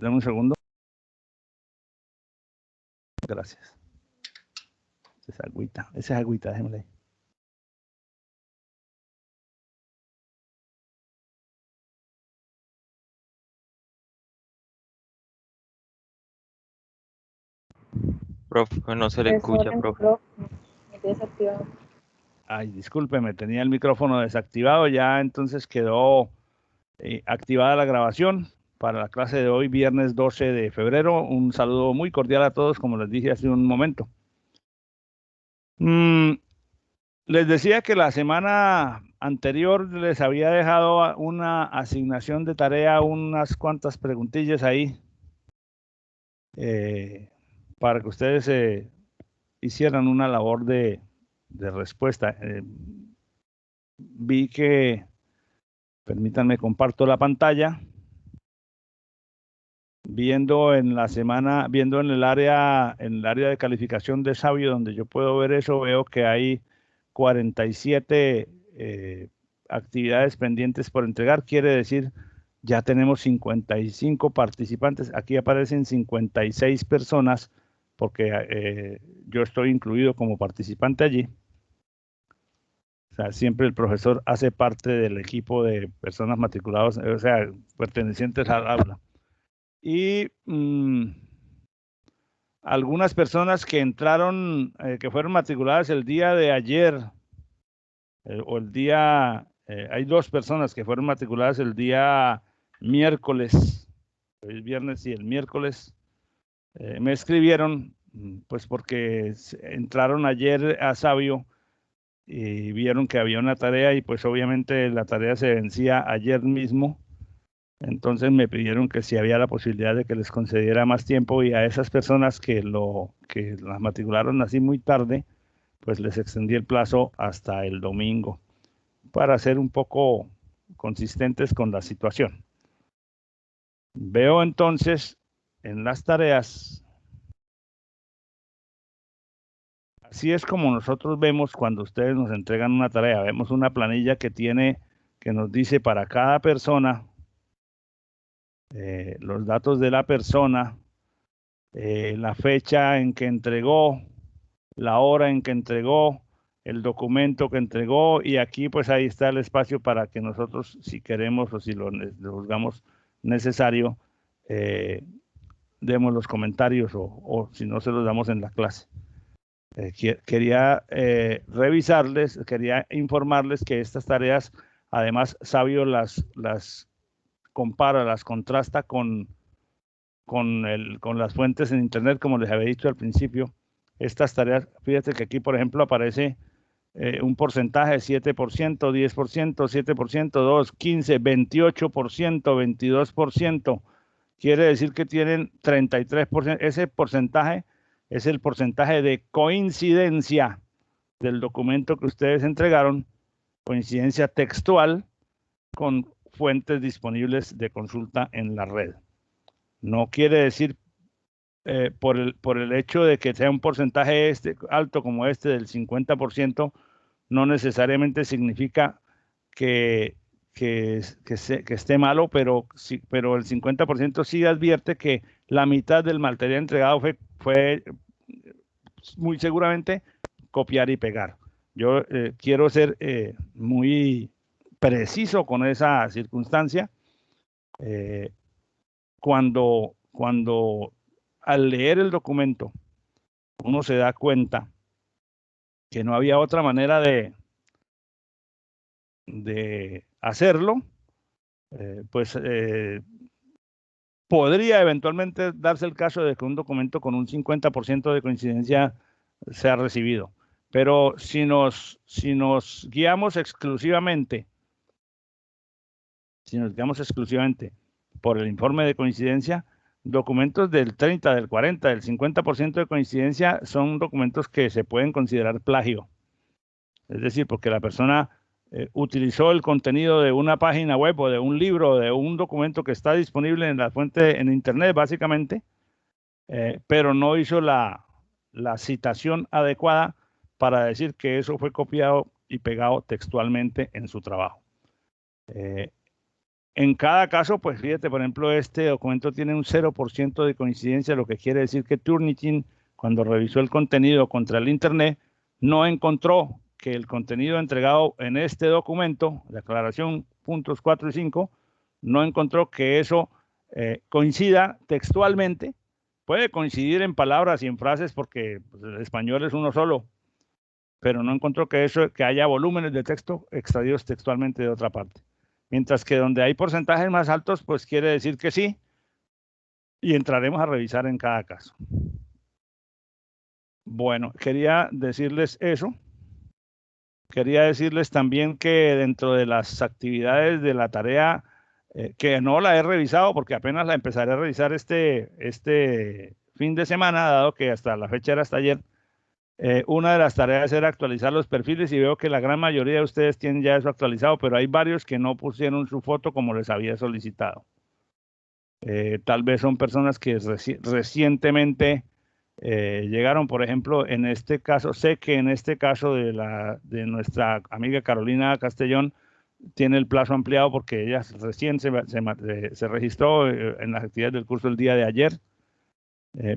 Dame un segundo. Gracias. Esa es agüita, déjemela ahí. Profe, no se le escucha, profe. Desactivado. Ay, discúlpeme, tenía el micrófono desactivado, ya entonces quedó activada la grabación para la clase de hoy, viernes 12 de febrero. Un saludo muy cordial a todos, como les dije hace un momento. Les decía que la semana anterior les había dejado una asignación de tarea, unas cuantas preguntillas ahí, para que ustedes hicieran una labor de respuesta. Vi que, permítanme, comparto la pantalla. Viendo en la semana, viendo en el área de calificación de Sabio, donde yo puedo ver eso, veo que hay 47 actividades pendientes por entregar. Quiere decir, ya tenemos 55 participantes. Aquí aparecen 56 personas, porque yo estoy incluido como participante allí. O sea, siempre el profesor hace parte del equipo de personas matriculadas, o sea, pertenecientes al aula. Y algunas personas que entraron, que fueron matriculadas el día de ayer, hay 2 personas que fueron matriculadas el día miércoles, el viernes y el miércoles, me escribieron, pues porque entraron ayer a Sabio y vieron que había una tarea y pues obviamente la tarea se vencía ayer mismo. Entonces me pidieron que si había la posibilidad de que les concediera más tiempo, y a esas personas que las matricularon así muy tarde, pues les extendí el plazo hasta el domingo para ser un poco consistentes con la situación. Veo entonces en las tareas, así es como nosotros vemos cuando ustedes nos entregan una tarea. Vemos una planilla que nos dice para cada persona los datos de la persona, la fecha en que entregó, la hora en que entregó, el documento que entregó, y aquí pues ahí está el espacio para que nosotros, si queremos o si lo juzgamos necesario, demos los comentarios o si no se los damos en la clase. Quería revisarles, quería informarles que estas tareas, además, Sabio las compara, las contrasta con las fuentes en internet, como les había dicho al principio. Estas tareas, fíjate que aquí, por ejemplo, aparece un porcentaje: 7%, 10%, 7%, 2%, 15%, 28%, 22%. Quiere decir que tienen 33%. Ese porcentaje es el porcentaje de coincidencia del documento que ustedes entregaron, coincidencia textual con fuentes disponibles de consulta en la red. No quiere decir por el hecho de que sea un porcentaje alto como este del 50%, no necesariamente significa que esté malo, pero el 50% sí advierte que la mitad del material entregado fue muy seguramente copiar y pegar. Yo quiero ser muy preciso con esa circunstancia. Cuando al leer el documento uno se da cuenta que no había otra manera de hacerlo, pues podría eventualmente darse el caso de que un documento con un 50% de coincidencia sea recibido. Pero si nos guiamos exclusivamente, por el informe de coincidencia, documentos del 30, del 40, del 50% de coincidencia son documentos que se pueden considerar plagio. Es decir, porque la persona utilizó el contenido de una página web o de un libro o de un documento que está disponible en la fuente en internet, básicamente, pero no hizo la citación adecuada para decir que eso fue copiado y pegado textualmente en su trabajo. En cada caso, pues fíjate, por ejemplo, este documento tiene un 0% de coincidencia, lo que quiere decir que Turnitin, cuando revisó el contenido contra el Internet, no encontró que el contenido entregado en este documento, la aclaración puntos 4 y 5, no encontró que eso coincida textualmente. Puede coincidir en palabras y en frases porque pues, el español es uno solo, pero no encontró que haya volúmenes de texto extraídos textualmente de otra parte. Mientras que donde hay porcentajes más altos, pues quiere decir que sí, y entraremos a revisar en cada caso. Bueno, quería decirles eso. Quería decirles también que dentro de las actividades de la tarea, que no la he revisado porque apenas la empezaré a revisar este fin de semana, dado que hasta la fecha era hasta ayer, una de las tareas era actualizar los perfiles y veo que la gran mayoría de ustedes tienen ya eso actualizado, pero hay varios que no pusieron su foto como les había solicitado. Tal vez son personas que recientemente llegaron, por ejemplo, en este caso, sé que en este caso de nuestra amiga Carolina Castellón, tiene el plazo ampliado porque ella recién se registró en las actividades del curso el día de ayer,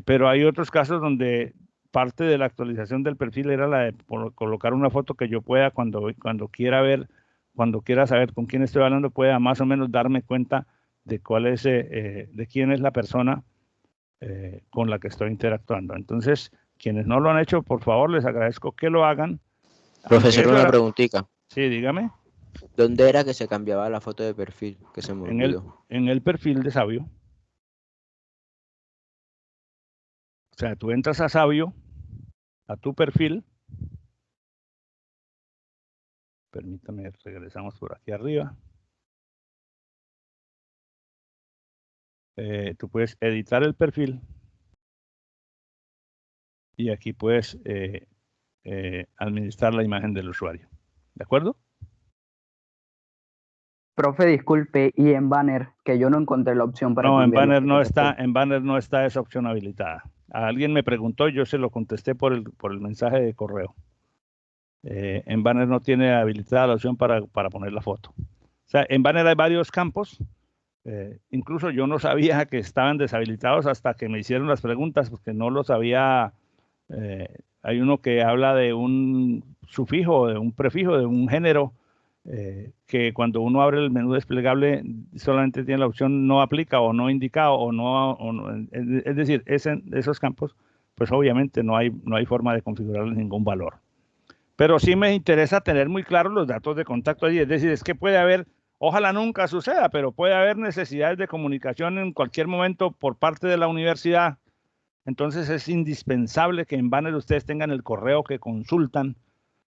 pero hay otros casos donde parte de la actualización del perfil era la de colocar una foto que yo pueda cuando quiera ver, cuando quiera saber con quién estoy hablando, pueda más o menos darme cuenta de cuál es, de quién es la persona con la que estoy interactuando. Entonces, quienes no lo han hecho, por favor, les agradezco que lo hagan. Profesor, una preguntita. Sí, dígame. ¿Dónde era que se cambiaba la foto de perfil? Que se me olvidó. En el perfil de Sabio. O sea, tú entras a Sabio, a tu perfil. Permítame, regresamos por aquí arriba. Tú puedes editar el perfil. Y aquí puedes administrar la imagen del usuario. ¿De acuerdo? Profe, disculpe, y en banner, que yo no encontré la opción para no, cambiarlo. en banner no está esa opción habilitada. Alguien me preguntó, yo se lo contesté por el mensaje de correo. En banner no tiene habilitada la opción para poner la foto. O sea, en banner hay varios campos. Incluso yo no sabía que estaban deshabilitados hasta que me hicieron las preguntas, porque no los había. Hay uno que habla de un sufijo, de un prefijo, de un género, que cuando uno abre el menú desplegable solamente tiene la opción no aplica o no indicado o no, es decir, esos campos, pues obviamente no hay forma de configurarles ningún valor. Pero sí me interesa tener muy claros los datos de contacto allí, es decir, es que puede haber, ojalá nunca suceda, pero puede haber necesidades de comunicación en cualquier momento por parte de la universidad. Entonces es indispensable que en banner ustedes tengan el correo que consultan,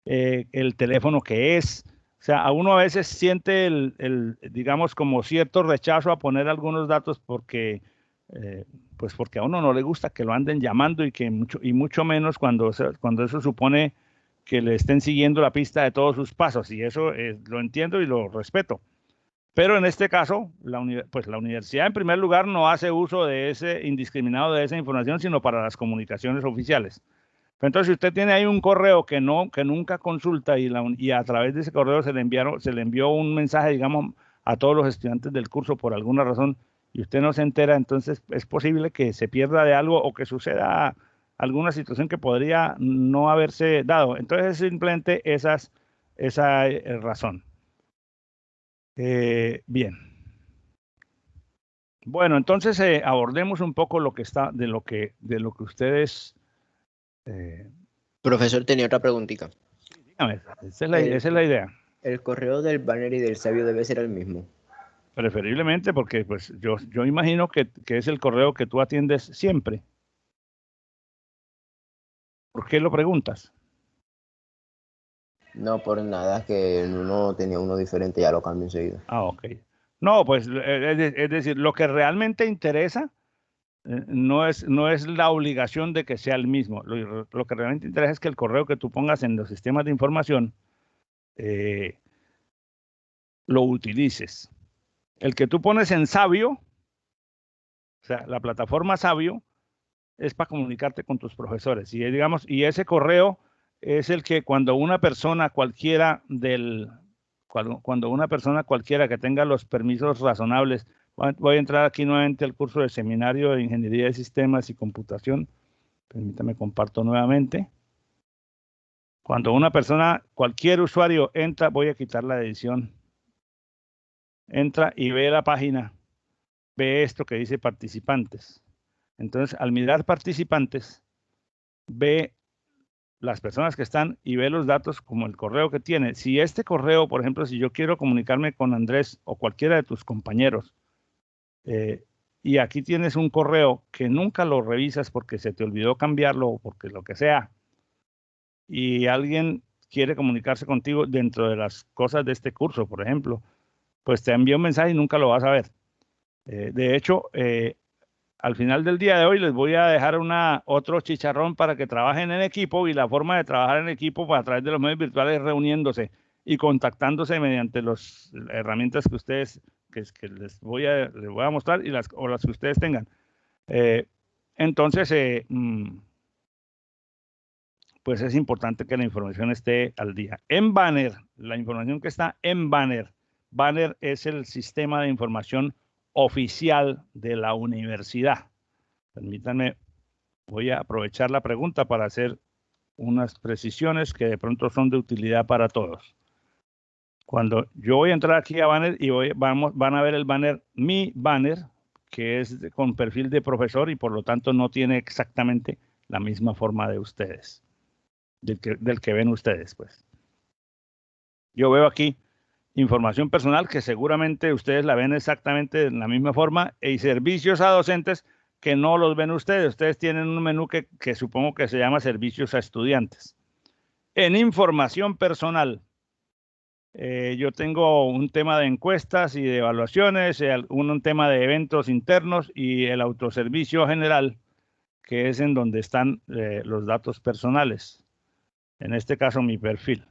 el teléfono que es. O sea, a uno a veces siente digamos, como cierto rechazo a poner algunos datos porque, pues porque a uno no le gusta que lo anden llamando y mucho menos cuando eso supone que le estén siguiendo la pista de todos sus pasos. Y eso lo entiendo y lo respeto. Pero en este caso, la universidad en primer lugar no hace uso de ese indiscriminado de esa información, sino para las comunicaciones oficiales. Entonces, si usted tiene ahí un correo que nunca consulta y a través de ese correo se le envió un mensaje, digamos, a todos los estudiantes del curso por alguna razón y usted no se entera, entonces es posible que se pierda de algo o que suceda alguna situación que podría no haberse dado. Entonces, es simplemente esa razón. Bien. Bueno, entonces abordemos un poco lo que está de lo que ustedes. Profesor, tenía otra preguntita. Dígame, esa es la idea. ¿El correo del banner y del Sabio debe ser el mismo? Preferiblemente, porque pues yo imagino que es el correo que tú atiendes siempre. ¿Por qué lo preguntas? No, por nada, que uno tenía uno diferente, ya lo cambio enseguida. Ah, ok. No, pues es decir, lo que realmente interesa no es la obligación de que sea el mismo. Lo que realmente interesa es que el correo que tú pongas en los sistemas de información lo utilices. El que tú pones en Sabio, o sea, la plataforma Sabio, es para comunicarte con tus profesores. Y digamos, y ese correo es el que cuando una persona cualquiera del Cuando una persona cualquiera que tenga los permisos razonables, voy a entrar aquí nuevamente al curso de seminario de Ingeniería de Sistemas y Computación. Permítame, comparto nuevamente. Cuando una persona, cualquier usuario entra, voy a quitar la edición. Entra y ve la página, ve esto que dice participantes. Entonces, al mirar participantes, ve las personas que están y ve los datos como el correo que tiene. Si este correo, por ejemplo, si yo quiero comunicarme con Andrés o cualquiera de tus compañeros, y aquí tienes un correo que nunca lo revisas porque se te olvidó cambiarlo o porque lo que sea, y alguien quiere comunicarse contigo dentro de las cosas de este curso, por ejemplo, pues te envía un mensaje y nunca lo vas a ver. De hecho, al final del día de hoy les voy a dejar otro chicharrón para que trabajen en equipo, y la forma de trabajar en equipo a través de los medios virtuales es reuniéndose y contactándose mediante las herramientas que ustedes, que les voy a mostrar, o las que ustedes tengan. Entonces, pues es importante que la información esté al día. En Banner, la información que está en Banner, Banner es el sistema de información oficial de la universidad. Permítanme, voy a aprovechar la pregunta para hacer unas precisiones que de pronto son de utilidad para todos. Cuando yo voy a entrar aquí a Banner y van a ver el banner, mi banner, que es con perfil de profesor y por lo tanto no tiene exactamente la misma forma de ustedes, del que ven ustedes, pues. Yo veo aquí información personal que seguramente ustedes la ven exactamente de la misma forma, y servicios a docentes que no los ven ustedes. Ustedes tienen un menú que supongo que se llama servicios a estudiantes. En información personal, yo tengo un tema de encuestas y de evaluaciones, un tema de eventos internos y el autoservicio general, que es en donde están los datos personales. En este caso, mi perfil.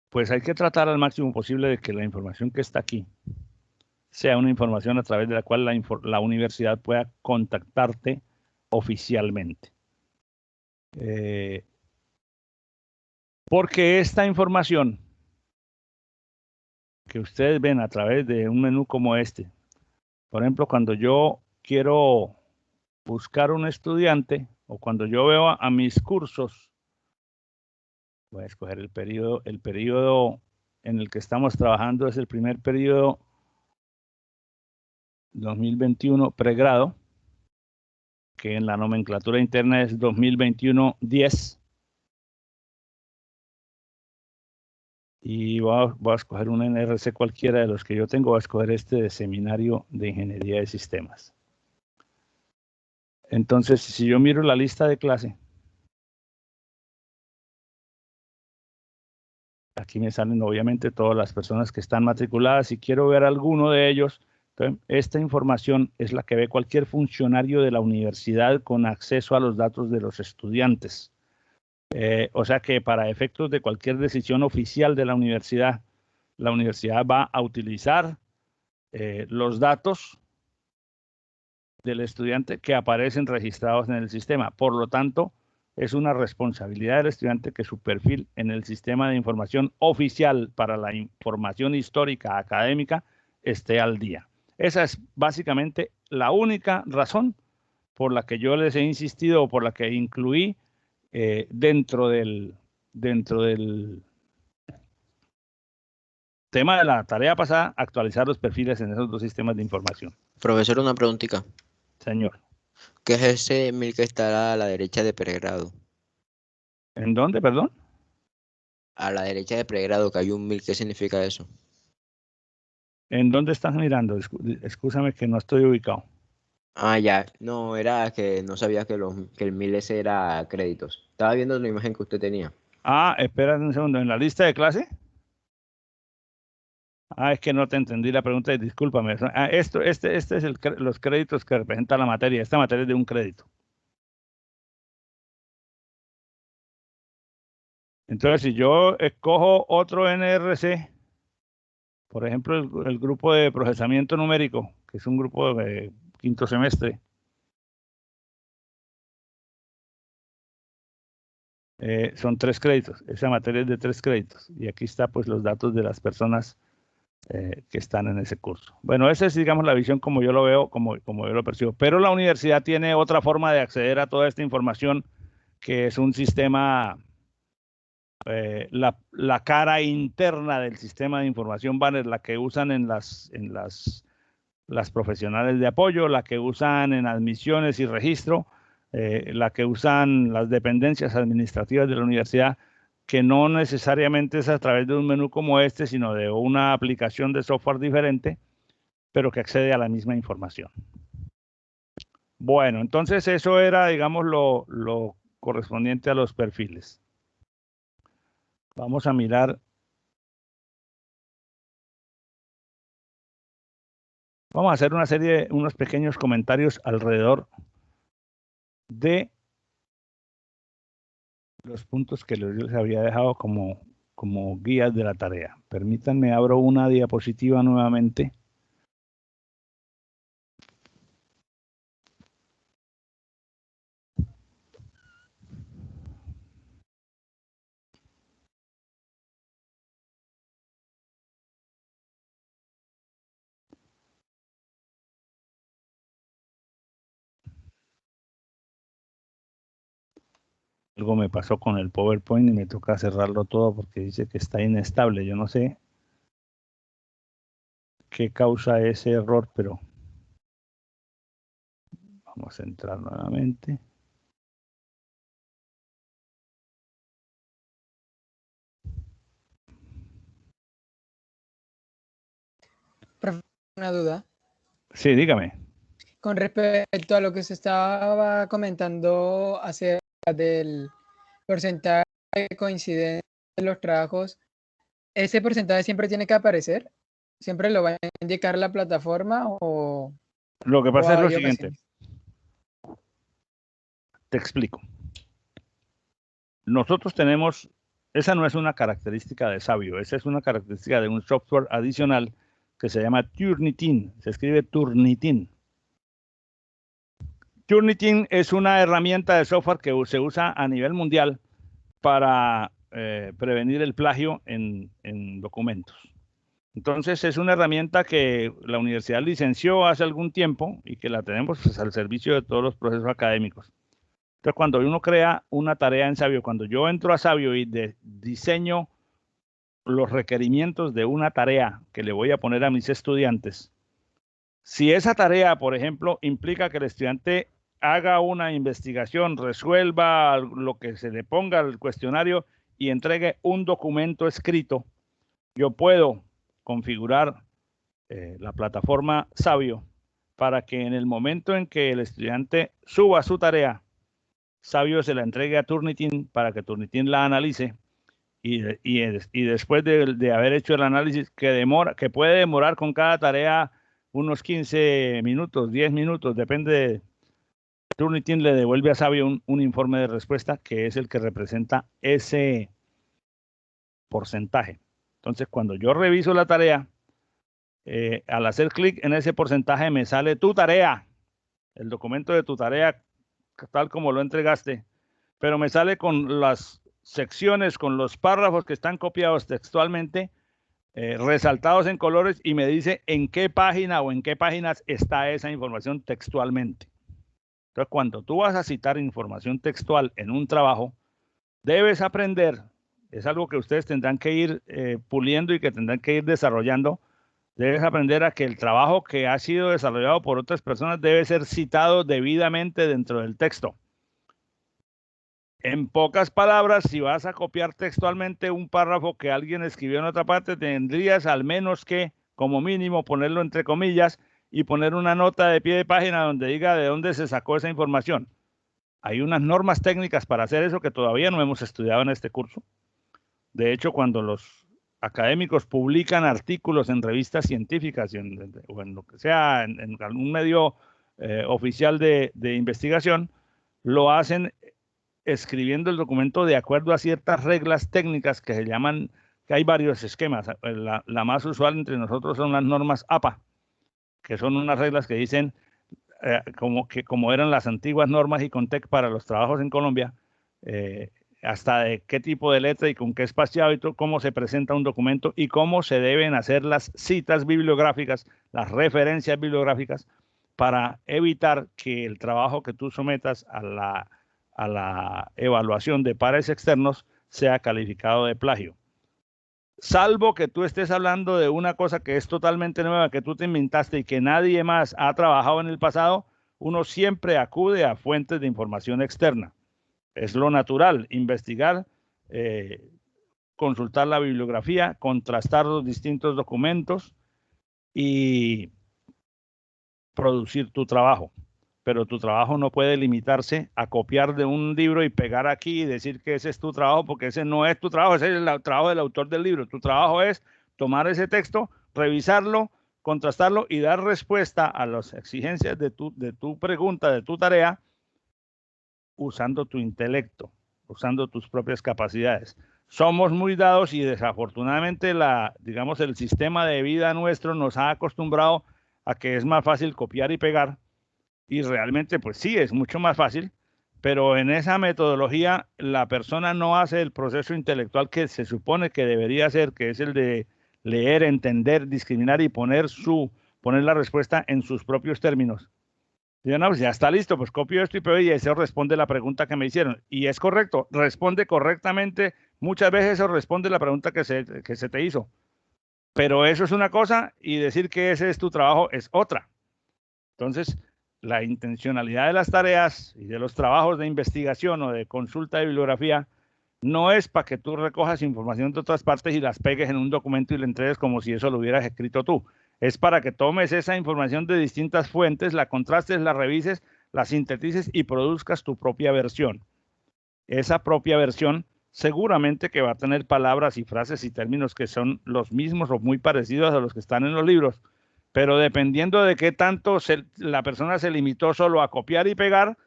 Pues hay que tratar al máximo posible de que la información que está aquí sea una información a través de la cual la universidad pueda contactarte oficialmente. Porque esta información que ustedes ven a través de un menú como este, por ejemplo, cuando yo quiero buscar un estudiante o cuando yo veo a mis cursos, voy a escoger el periodo en el que estamos trabajando, es el primer periodo 2021 pregrado, que en la nomenclatura interna es 2021-10. Y voy a escoger un NRC cualquiera de los que yo tengo, voy a escoger este de Seminario de Ingeniería de Sistemas. Entonces, si yo miro la lista de clase, aquí me salen obviamente todas las personas que están matriculadas. Si quiero ver alguno de ellos, entonces, esta información es la que ve cualquier funcionario de la universidad con acceso a los datos de los estudiantes. O sea que para efectos de cualquier decisión oficial de la universidad va a utilizar los datos del estudiante que aparecen registrados en el sistema. Por lo tanto, es una responsabilidad del estudiante que su perfil en el sistema de información oficial para la información histórica académica esté al día. Esa es básicamente la única razón por la que yo les he insistido o por la que incluí dentro del tema de la tarea pasada, actualizar los perfiles en esos dos sistemas de información. Profesor, una preguntita. Señor. ¿Qué es ese 1000 que está a la derecha de pregrado? ¿En dónde, perdón? A la derecha de pregrado, que hay un 1000, ¿qué significa eso? ¿En dónde estás mirando? Excúsame que no estoy ubicado. Ah, ya. No, era que no sabía que el 1000 ese era créditos. Estaba viendo la imagen que usted tenía. Ah, espera un segundo. ¿En la lista de clase? Ah, es que no te entendí la pregunta y discúlpame. Ah, este es los créditos que representa la materia. Esta materia es de un crédito. Entonces, si yo escojo otro NRC, por ejemplo, el grupo de procesamiento numérico, que es un grupo de quinto semestre, son 3 créditos. Esa materia es de 3 créditos. Y aquí está pues los datos de las personas que están en ese curso. Bueno, esa es, digamos, la visión como yo lo veo, como yo lo percibo. Pero la universidad tiene otra forma de acceder a toda esta información, que es un sistema, la cara interna del sistema de información Banner, la que usan en las profesionales de apoyo, la que usan en admisiones y registro, la que usan las dependencias administrativas de la universidad, que no necesariamente es a través de un menú como este, sino de una aplicación de software diferente, pero que accede a la misma información. Bueno, entonces eso era, digamos, lo correspondiente a los perfiles. Vamos a mirar. Vamos a hacer una serie, unos pequeños comentarios alrededor de los puntos que yo les había dejado como guías de la tarea. Permítanme, abro una diapositiva nuevamente. Algo me pasó con el PowerPoint y me toca cerrarlo todo porque dice que está inestable. Yo no sé qué causa ese error, pero vamos a entrar nuevamente. Una duda. Sí, dígame. Con respecto a lo que se estaba comentando acerca del porcentaje de coincidencia de los trabajos, ¿ese porcentaje siempre tiene que aparecer? ¿Siempre lo va a indicar la plataforma o Lo que pasa es lo hay siguiente. ocasiones? Te explico. Nosotros tenemos, esa no es una característica de Savio, esa es una característica de un software adicional que se llama Turnitin, se escribe Turnitin. Turnitin es una herramienta de software que se usa a nivel mundial para prevenir el plagio en documentos. Entonces es una herramienta que la universidad licenció hace algún tiempo y que la tenemos pues, al servicio de todos los procesos académicos. Entonces cuando uno crea una tarea en Savio, cuando yo entro a Savio y diseño los requerimientos de una tarea que le voy a poner a mis estudiantes, si esa tarea, por ejemplo, implica que el estudiante haga una investigación, resuelva lo que se le ponga al cuestionario y entregue un documento escrito, yo puedo configurar la plataforma Savio para que en el momento en que el estudiante suba su tarea, Savio se la entregue a Turnitin para que Turnitin la analice y después de haber hecho el análisis que puede demorar con cada tarea unos 15 minutos, 10 minutos, depende. Turnitin le devuelve a Savio un informe de respuesta que es el que representa ese porcentaje. Entonces, cuando yo reviso la tarea, al hacer clic en ese porcentaje me sale tu tarea, el documento de tu tarea, tal como lo entregaste, pero me sale con las secciones, con los párrafos que están copiados textualmente, resaltados en colores y me dice en qué página o en qué páginas está esa información textualmente. Entonces, cuando tú vas a citar información textual en un trabajo, debes aprender, es algo que ustedes tendrán que ir puliendo y que tendrán que ir desarrollando, debes aprender a que el trabajo que ha sido desarrollado por otras personas debe ser citado debidamente dentro del texto. En pocas palabras, si vas a copiar textualmente un párrafo que alguien escribió en otra parte, tendrías al menos que, como mínimo, ponerlo entre comillas y poner una nota de pie de página donde diga de dónde se sacó esa información. Hay unas normas técnicas para hacer eso que todavía no hemos estudiado en este curso. De hecho, cuando los académicos publican artículos en revistas científicas o en lo que sea, en algún medio oficial de investigación, lo hacen escribiendo el documento de acuerdo a ciertas reglas técnicas que se llaman, que hay varios esquemas. La más usual entre nosotros son las normas APA, que son unas reglas que dicen, como eran las antiguas normas ICONTEC para los trabajos en Colombia, hasta de qué tipo de letra y con qué espaciado y todo, cómo se presenta un documento y cómo se deben hacer las citas bibliográficas, las referencias bibliográficas, para evitar que el trabajo que tú sometas a la evaluación de pares externos sea calificado de plagio. Salvo que tú estés hablando de una cosa que es totalmente nueva, que tú te inventaste y que nadie más ha trabajado en el pasado, uno siempre acude a fuentes de información externa. Es lo natural, investigar, consultar la bibliografía, contrastar los distintos documentos y producir tu trabajo. Pero tu trabajo no puede limitarse a copiar de un libro y pegar aquí y decir que ese es tu trabajo, porque ese no es tu trabajo, ese es el trabajo del autor del libro. Tu trabajo es tomar ese texto, revisarlo, contrastarlo y dar respuesta a las exigencias de tu pregunta, de tu tarea, usando tu intelecto, usando tus propias capacidades. Somos muy dados y desafortunadamente digamos, el sistema de vida nuestro nos ha acostumbrado a que es más fácil copiar y pegar. Y realmente, pues sí, es mucho más fácil, pero en esa metodología la persona no hace el proceso intelectual que se supone que debería hacer, que es el de leer, entender, discriminar y poner la respuesta en sus propios términos. Y no, pues ya está listo, pues copio esto y pego y eso responde la pregunta que me hicieron. Y es correcto, responde correctamente. Muchas veces eso responde la pregunta que se te hizo. Pero eso es una cosa y decir que ese es tu trabajo es otra. Entonces, la intencionalidad de las tareas y de los trabajos de investigación o de consulta de bibliografía no es para que tú recojas información de otras partes y las pegues en un documento y le entregues como si eso lo hubieras escrito tú. Es para que tomes esa información de distintas fuentes, la contrastes, la revises, la sintetices y produzcas tu propia versión. Esa propia versión seguramente que va a tener palabras y frases y términos que son los mismos o muy parecidos a los que están en los libros, pero dependiendo de qué tanto la persona se limitó solo a copiar y pegar,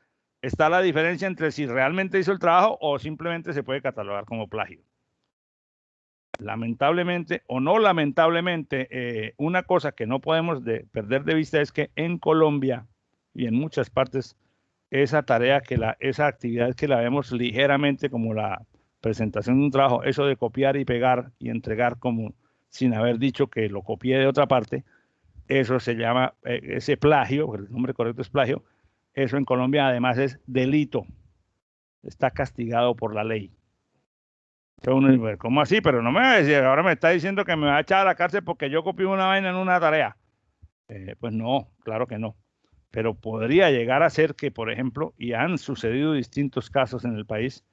está la diferencia entre si realmente hizo el trabajo o simplemente se puede catalogar como plagio. Lamentablemente o no lamentablemente, una cosa que no podemos perder de vista es que en Colombia y en muchas partes, esa tarea, esa actividad que la vemos ligeramente como la presentación de un trabajo, eso de copiar y pegar y entregar como sin haber dicho que lo copié de otra parte, eso se llama, ese plagio, porque el nombre correcto es plagio, eso en Colombia además es delito, está castigado por la ley. Entonces uno dice, ¿cómo así? Pero no me va a decir, ahora me está diciendo que me va a echar a la cárcel porque yo copié una vaina en una tarea. Pues no, claro que no. Pero podría llegar a ser que, por ejemplo, y han sucedido distintos casos en el país,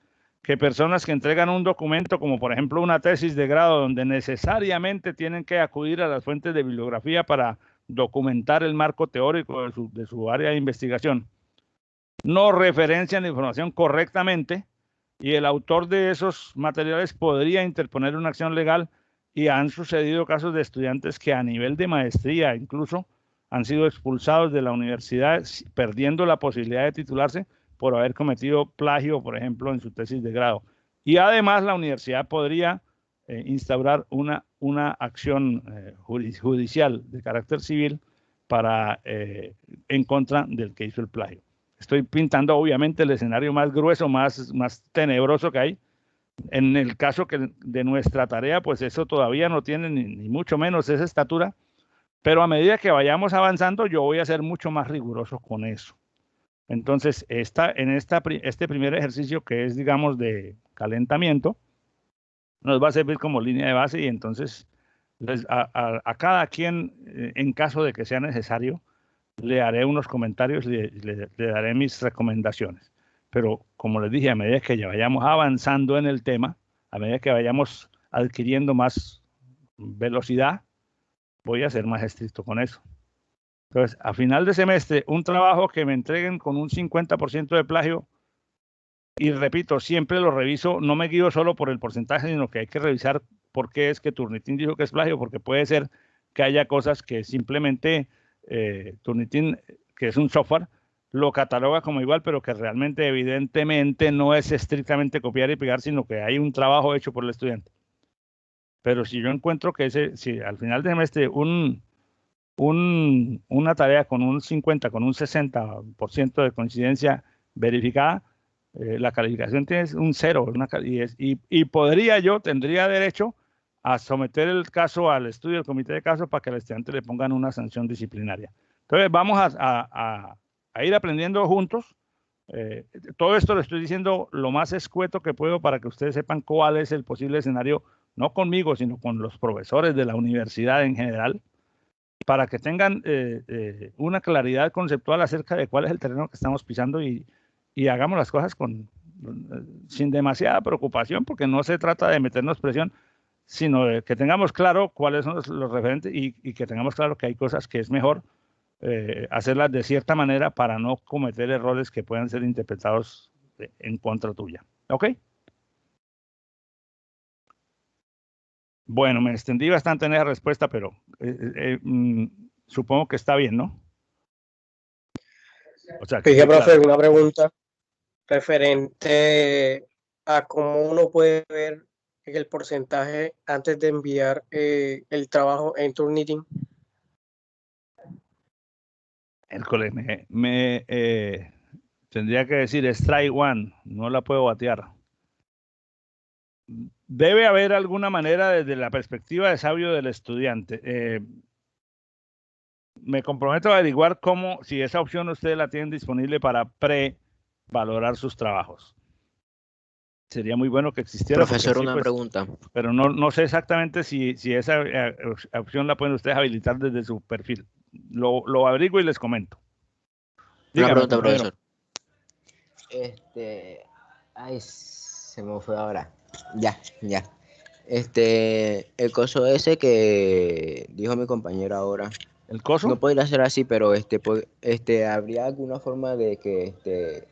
que personas que entregan un documento, como por ejemplo una tesis de grado, donde necesariamente tienen que acudir a las fuentes de bibliografía para documentar el marco teórico de su área de investigación, no referencian la información correctamente y el autor de esos materiales podría interponer una acción legal, y han sucedido casos de estudiantes que a nivel de maestría incluso han sido expulsados de la universidad perdiendo la posibilidad de titularse por haber cometido plagio, por ejemplo, en su tesis de grado. Y además la universidad podría instaurar una acción judicial de carácter civil en contra del que hizo el plagio. Estoy pintando obviamente el escenario más grueso, más tenebroso que hay. En el caso de nuestra tarea, pues eso todavía no tiene ni mucho menos esa estatura, pero a medida que vayamos avanzando, yo voy a ser mucho más riguroso con eso. Entonces, este primer ejercicio que es, digamos, de calentamiento, nos va a servir como línea de base y entonces a cada quien, en caso de que sea necesario, le haré unos comentarios, le daré mis recomendaciones. Pero como les dije, a medida que ya vayamos avanzando en el tema, a medida que vayamos adquiriendo más velocidad, voy a ser más estricto con eso. Entonces, a final de semestre, un trabajo que me entreguen con un 50% de plagio, y repito, siempre lo reviso, no me guío solo por el porcentaje, sino que hay que revisar por qué es que Turnitin dijo que es plagio, porque puede ser que haya cosas que simplemente Turnitin, que es un software, lo cataloga como igual, pero que realmente evidentemente no es estrictamente copiar y pegar, sino que hay un trabajo hecho por el estudiante. Pero si yo encuentro que si al final de semestre una tarea con un 50, con un 60% de coincidencia verificada, La calificación tiene un 0, tendría derecho a someter el caso al estudio del comité de casos para que al estudiante le pongan una sanción disciplinaria. Entonces vamos a ir aprendiendo juntos. Todo esto lo estoy diciendo lo más escueto que puedo para que ustedes sepan cuál es el posible escenario, no conmigo, sino con los profesores de la universidad en general, para que tengan una claridad conceptual acerca de cuál es el terreno que estamos pisando y hagamos las cosas sin demasiada preocupación, porque no se trata de meternos presión, sino de que tengamos claro cuáles son los referentes y que tengamos claro que hay cosas que es mejor hacerlas de cierta manera para no cometer errores que puedan ser interpretados en contra tuya. ¿Ok? Bueno, me extendí bastante en esa respuesta, pero supongo que está bien, ¿no? O sea, Oiga, profe, claro. una pregunta referente a cómo uno puede ver el porcentaje antes de enviar el trabajo en Turnitin. Hércules, tendría que decir strike one, no la puedo batear. Debe haber alguna manera desde la perspectiva de sabio del estudiante. Me comprometo a averiguar si esa opción ustedes la tienen disponible para pre-valorar sus trabajos. Sería muy bueno que existiera. Profesor, una pregunta. Pero no sé exactamente si esa opción la pueden ustedes habilitar desde su perfil. Lo averiguo y les comento. Dígame, una pregunta, profesor. Ay, se me fue ahora. Ya. El coso ese que dijo mi compañero ahora. ¿El coso? No podría ser así, pero habría alguna forma de que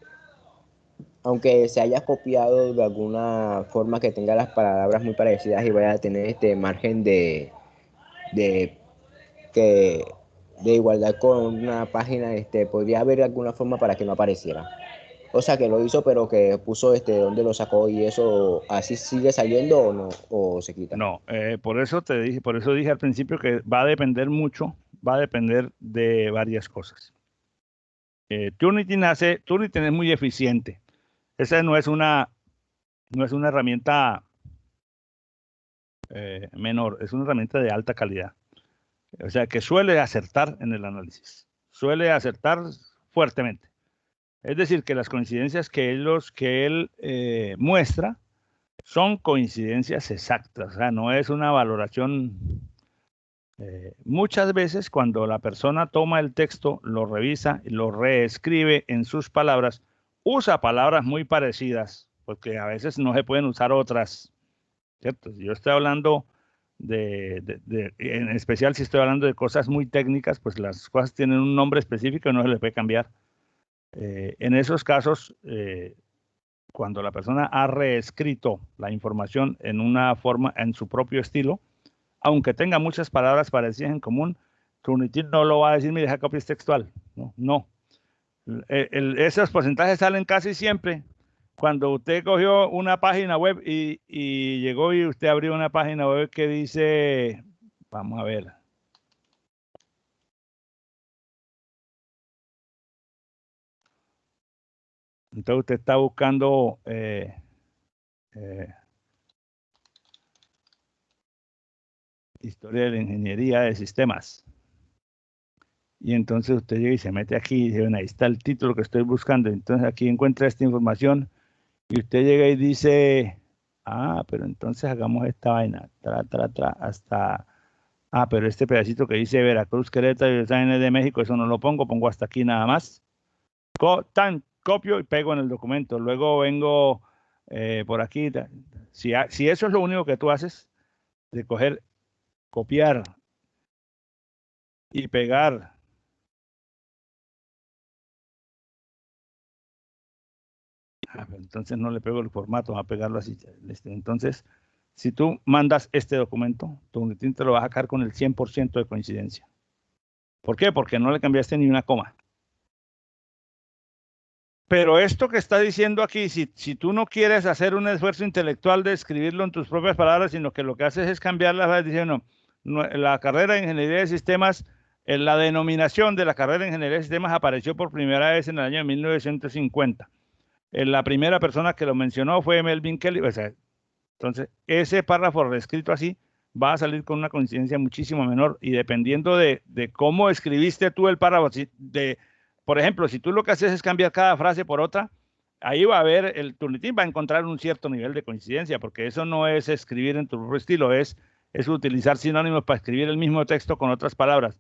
aunque se haya copiado de alguna forma que tenga las palabras muy parecidas y vaya a tener margen de igualdad con una página, podría haber alguna forma para que no apareciera. O sea, que lo hizo, pero que puso dónde lo sacó y eso, ¿así sigue saliendo o no? ¿O se quita? No, por eso dije al principio que va a depender de varias cosas. Turnitin es muy eficiente. Esa no es una herramienta menor, es una herramienta de alta calidad. O sea, que suele acertar en el análisis. Suele acertar fuertemente. Es decir, que las coincidencias que él muestra son coincidencias exactas. O sea, no es una valoración. Muchas veces cuando la persona toma el texto, lo revisa y lo reescribe en sus palabras, usa palabras muy parecidas, porque a veces no se pueden usar otras, ¿cierto? Si yo estoy hablando en especial si estoy hablando de cosas muy técnicas, pues las cosas tienen un nombre específico y no se le puede cambiar. En esos casos, cuando la persona ha reescrito la información en una forma, en su propio estilo, aunque tenga muchas palabras parecidas en común, Turnitin no lo va a decir, mire, esa copia es textual. No. Esos porcentajes salen casi siempre cuando usted cogió una página web y llegó y usted abrió una página web que dice, vamos a ver. Entonces usted está buscando historia de la ingeniería de sistemas. Y entonces usted llega y se mete aquí y dice, bueno, ahí está el título que estoy buscando. Entonces aquí encuentra esta información y usted llega y dice, pero entonces hagamos esta vaina, hasta, pero este pedacito que dice Veracruz, Querétaro y el examen de México, eso no lo pongo hasta aquí nada más. Copio y pego en el documento. Luego vengo por aquí. Si eso es lo único que tú haces, de copiar y pegar, entonces no le pego el formato, va a pegarlo así. Entonces, si tú mandas este documento, Turnitin te lo va a sacar con el 100% de coincidencia. ¿Por qué? Porque no le cambiaste ni una coma. Pero esto que está diciendo aquí, si tú no quieres hacer un esfuerzo intelectual de escribirlo en tus propias palabras, sino que lo que haces es cambiarlas, diciendo, la carrera de Ingeniería de Sistemas, la denominación de la carrera de Ingeniería de Sistemas apareció por primera vez en el año 1950. La primera persona que lo mencionó fue Melvin Kelly. O sea, entonces, ese párrafo reescrito así va a salir con una coincidencia muchísimo menor y dependiendo de cómo escribiste tú el párrafo, por ejemplo, si tú lo que haces es cambiar cada frase por otra, ahí va a haber, el Turnitin va a encontrar un cierto nivel de coincidencia, porque eso no es escribir en tu propio estilo, es utilizar sinónimos para escribir el mismo texto con otras palabras.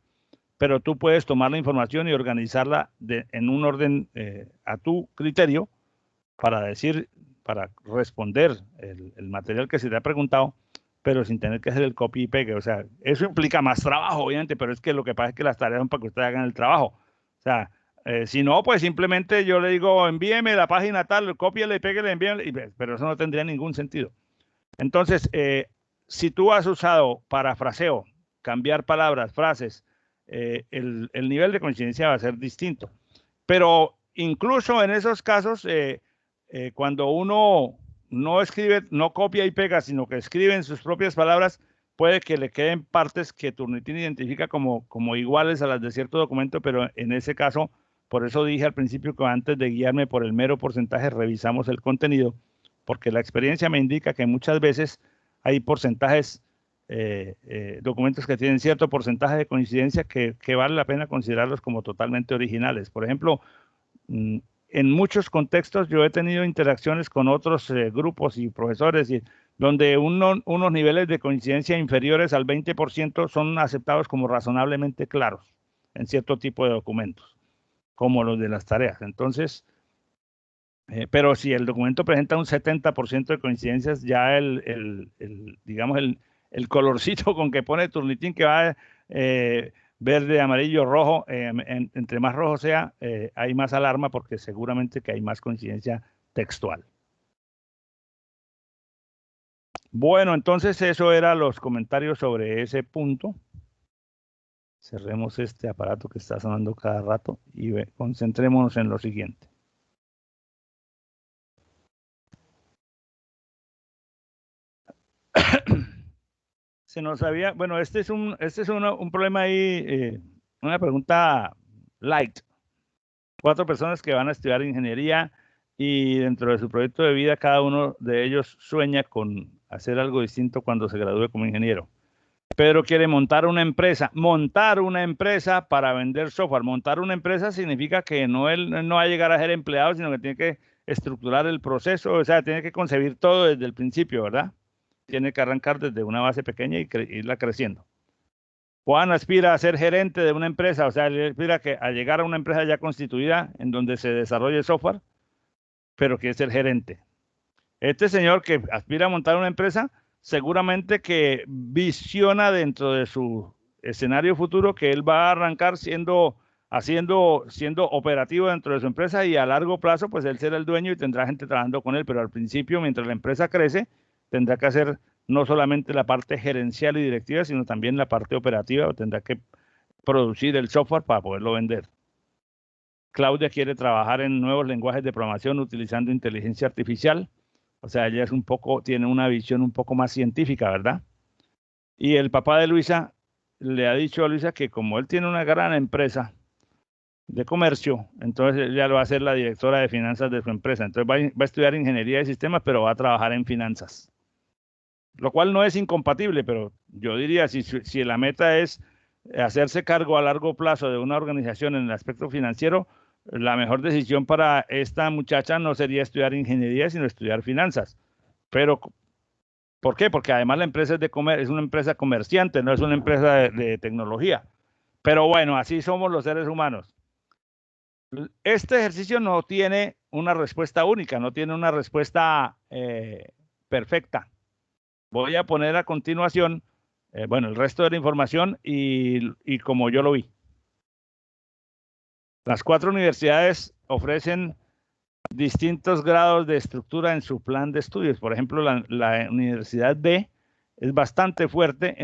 Pero tú puedes tomar la información y organizarla en un orden a tu criterio para responder el material que se te ha preguntado, pero sin tener que hacer el copy y pegue. O sea, eso implica más trabajo, obviamente, pero es que lo que pasa es que las tareas son para que ustedes hagan el trabajo. O sea, si no, pues simplemente yo le digo, envíeme la página tal, cópiale y péguele, envíale, pero eso no tendría ningún sentido. Entonces, si tú has usado parafraseo, cambiar palabras, frases, el nivel de coincidencia va a ser distinto. Pero incluso en esos casos, cuando uno no escribe, no copia y pega, sino que escribe en sus propias palabras, puede que le queden partes que Turnitin identifica como iguales a las de cierto documento, pero en ese caso, por eso dije al principio que antes de guiarme por el mero porcentaje, revisamos el contenido, porque la experiencia me indica que muchas veces hay porcentajes, documentos que tienen cierto porcentaje de coincidencia que vale la pena considerarlos como totalmente originales. Por ejemplo, en muchos contextos yo he tenido interacciones con otros grupos y profesores donde unos niveles de coincidencia inferiores al 20% son aceptados como razonablemente claros en cierto tipo de documentos, como los de las tareas. Entonces, pero si el documento presenta un 70% de coincidencias, ya digamos, el colorcito con que pone Turnitin, que va verde, amarillo, rojo, entre más rojo sea, hay más alarma porque seguramente que hay más coincidencia textual. Bueno, entonces eso eran los comentarios sobre ese punto. Cerremos este aparato que está sonando cada rato y concentrémonos en lo siguiente. Se nos había, bueno, este es un problema ahí, una pregunta light. 4 personas que van a estudiar ingeniería y dentro de su proyecto de vida cada uno de ellos sueña con hacer algo distinto cuando se gradúe como ingeniero. Pedro quiere montar una empresa para vender software. Montar una empresa significa que él no va a llegar a ser empleado, sino que tiene que estructurar el proceso, o sea, tiene que concebir todo desde el principio, ¿verdad? Tiene que arrancar desde una base pequeña y irla creciendo. Juan aspira a ser gerente de una empresa, o sea, él aspira a llegar a una empresa ya constituida en donde se desarrolle software, pero quiere ser gerente. Este señor que aspira a montar una empresa, seguramente que visiona dentro de su escenario futuro que él va a arrancar siendo operativo dentro de su empresa y a largo plazo, pues él será el dueño y tendrá gente trabajando con él, pero al principio, mientras la empresa crece, tendrá que hacer no solamente la parte gerencial y directiva, sino también la parte operativa, tendrá que producir el software para poderlo vender. Claudia quiere trabajar en nuevos lenguajes de programación utilizando inteligencia artificial. O sea, ella tiene una visión un poco más científica, ¿verdad? Y el papá de Luisa le ha dicho a Luisa que como él tiene una gran empresa de comercio, entonces ella lo va a ser la directora de finanzas de su empresa. Entonces va a estudiar ingeniería de sistemas, pero va a trabajar en finanzas. Lo cual no es incompatible, pero yo diría, si la meta es hacerse cargo a largo plazo de una organización en el aspecto financiero, la mejor decisión para esta muchacha no sería estudiar ingeniería, sino estudiar finanzas. Pero, ¿por qué? Porque además la empresa es una empresa comerciante, no es una empresa de tecnología. Pero bueno, así somos los seres humanos. Este ejercicio no tiene una respuesta única, no tiene una respuesta perfecta. Voy a poner a continuación, el resto de la información y como yo lo vi. Las 4 universidades ofrecen distintos grados de estructura en su plan de estudios. Por ejemplo, la Universidad B es bastante fuerte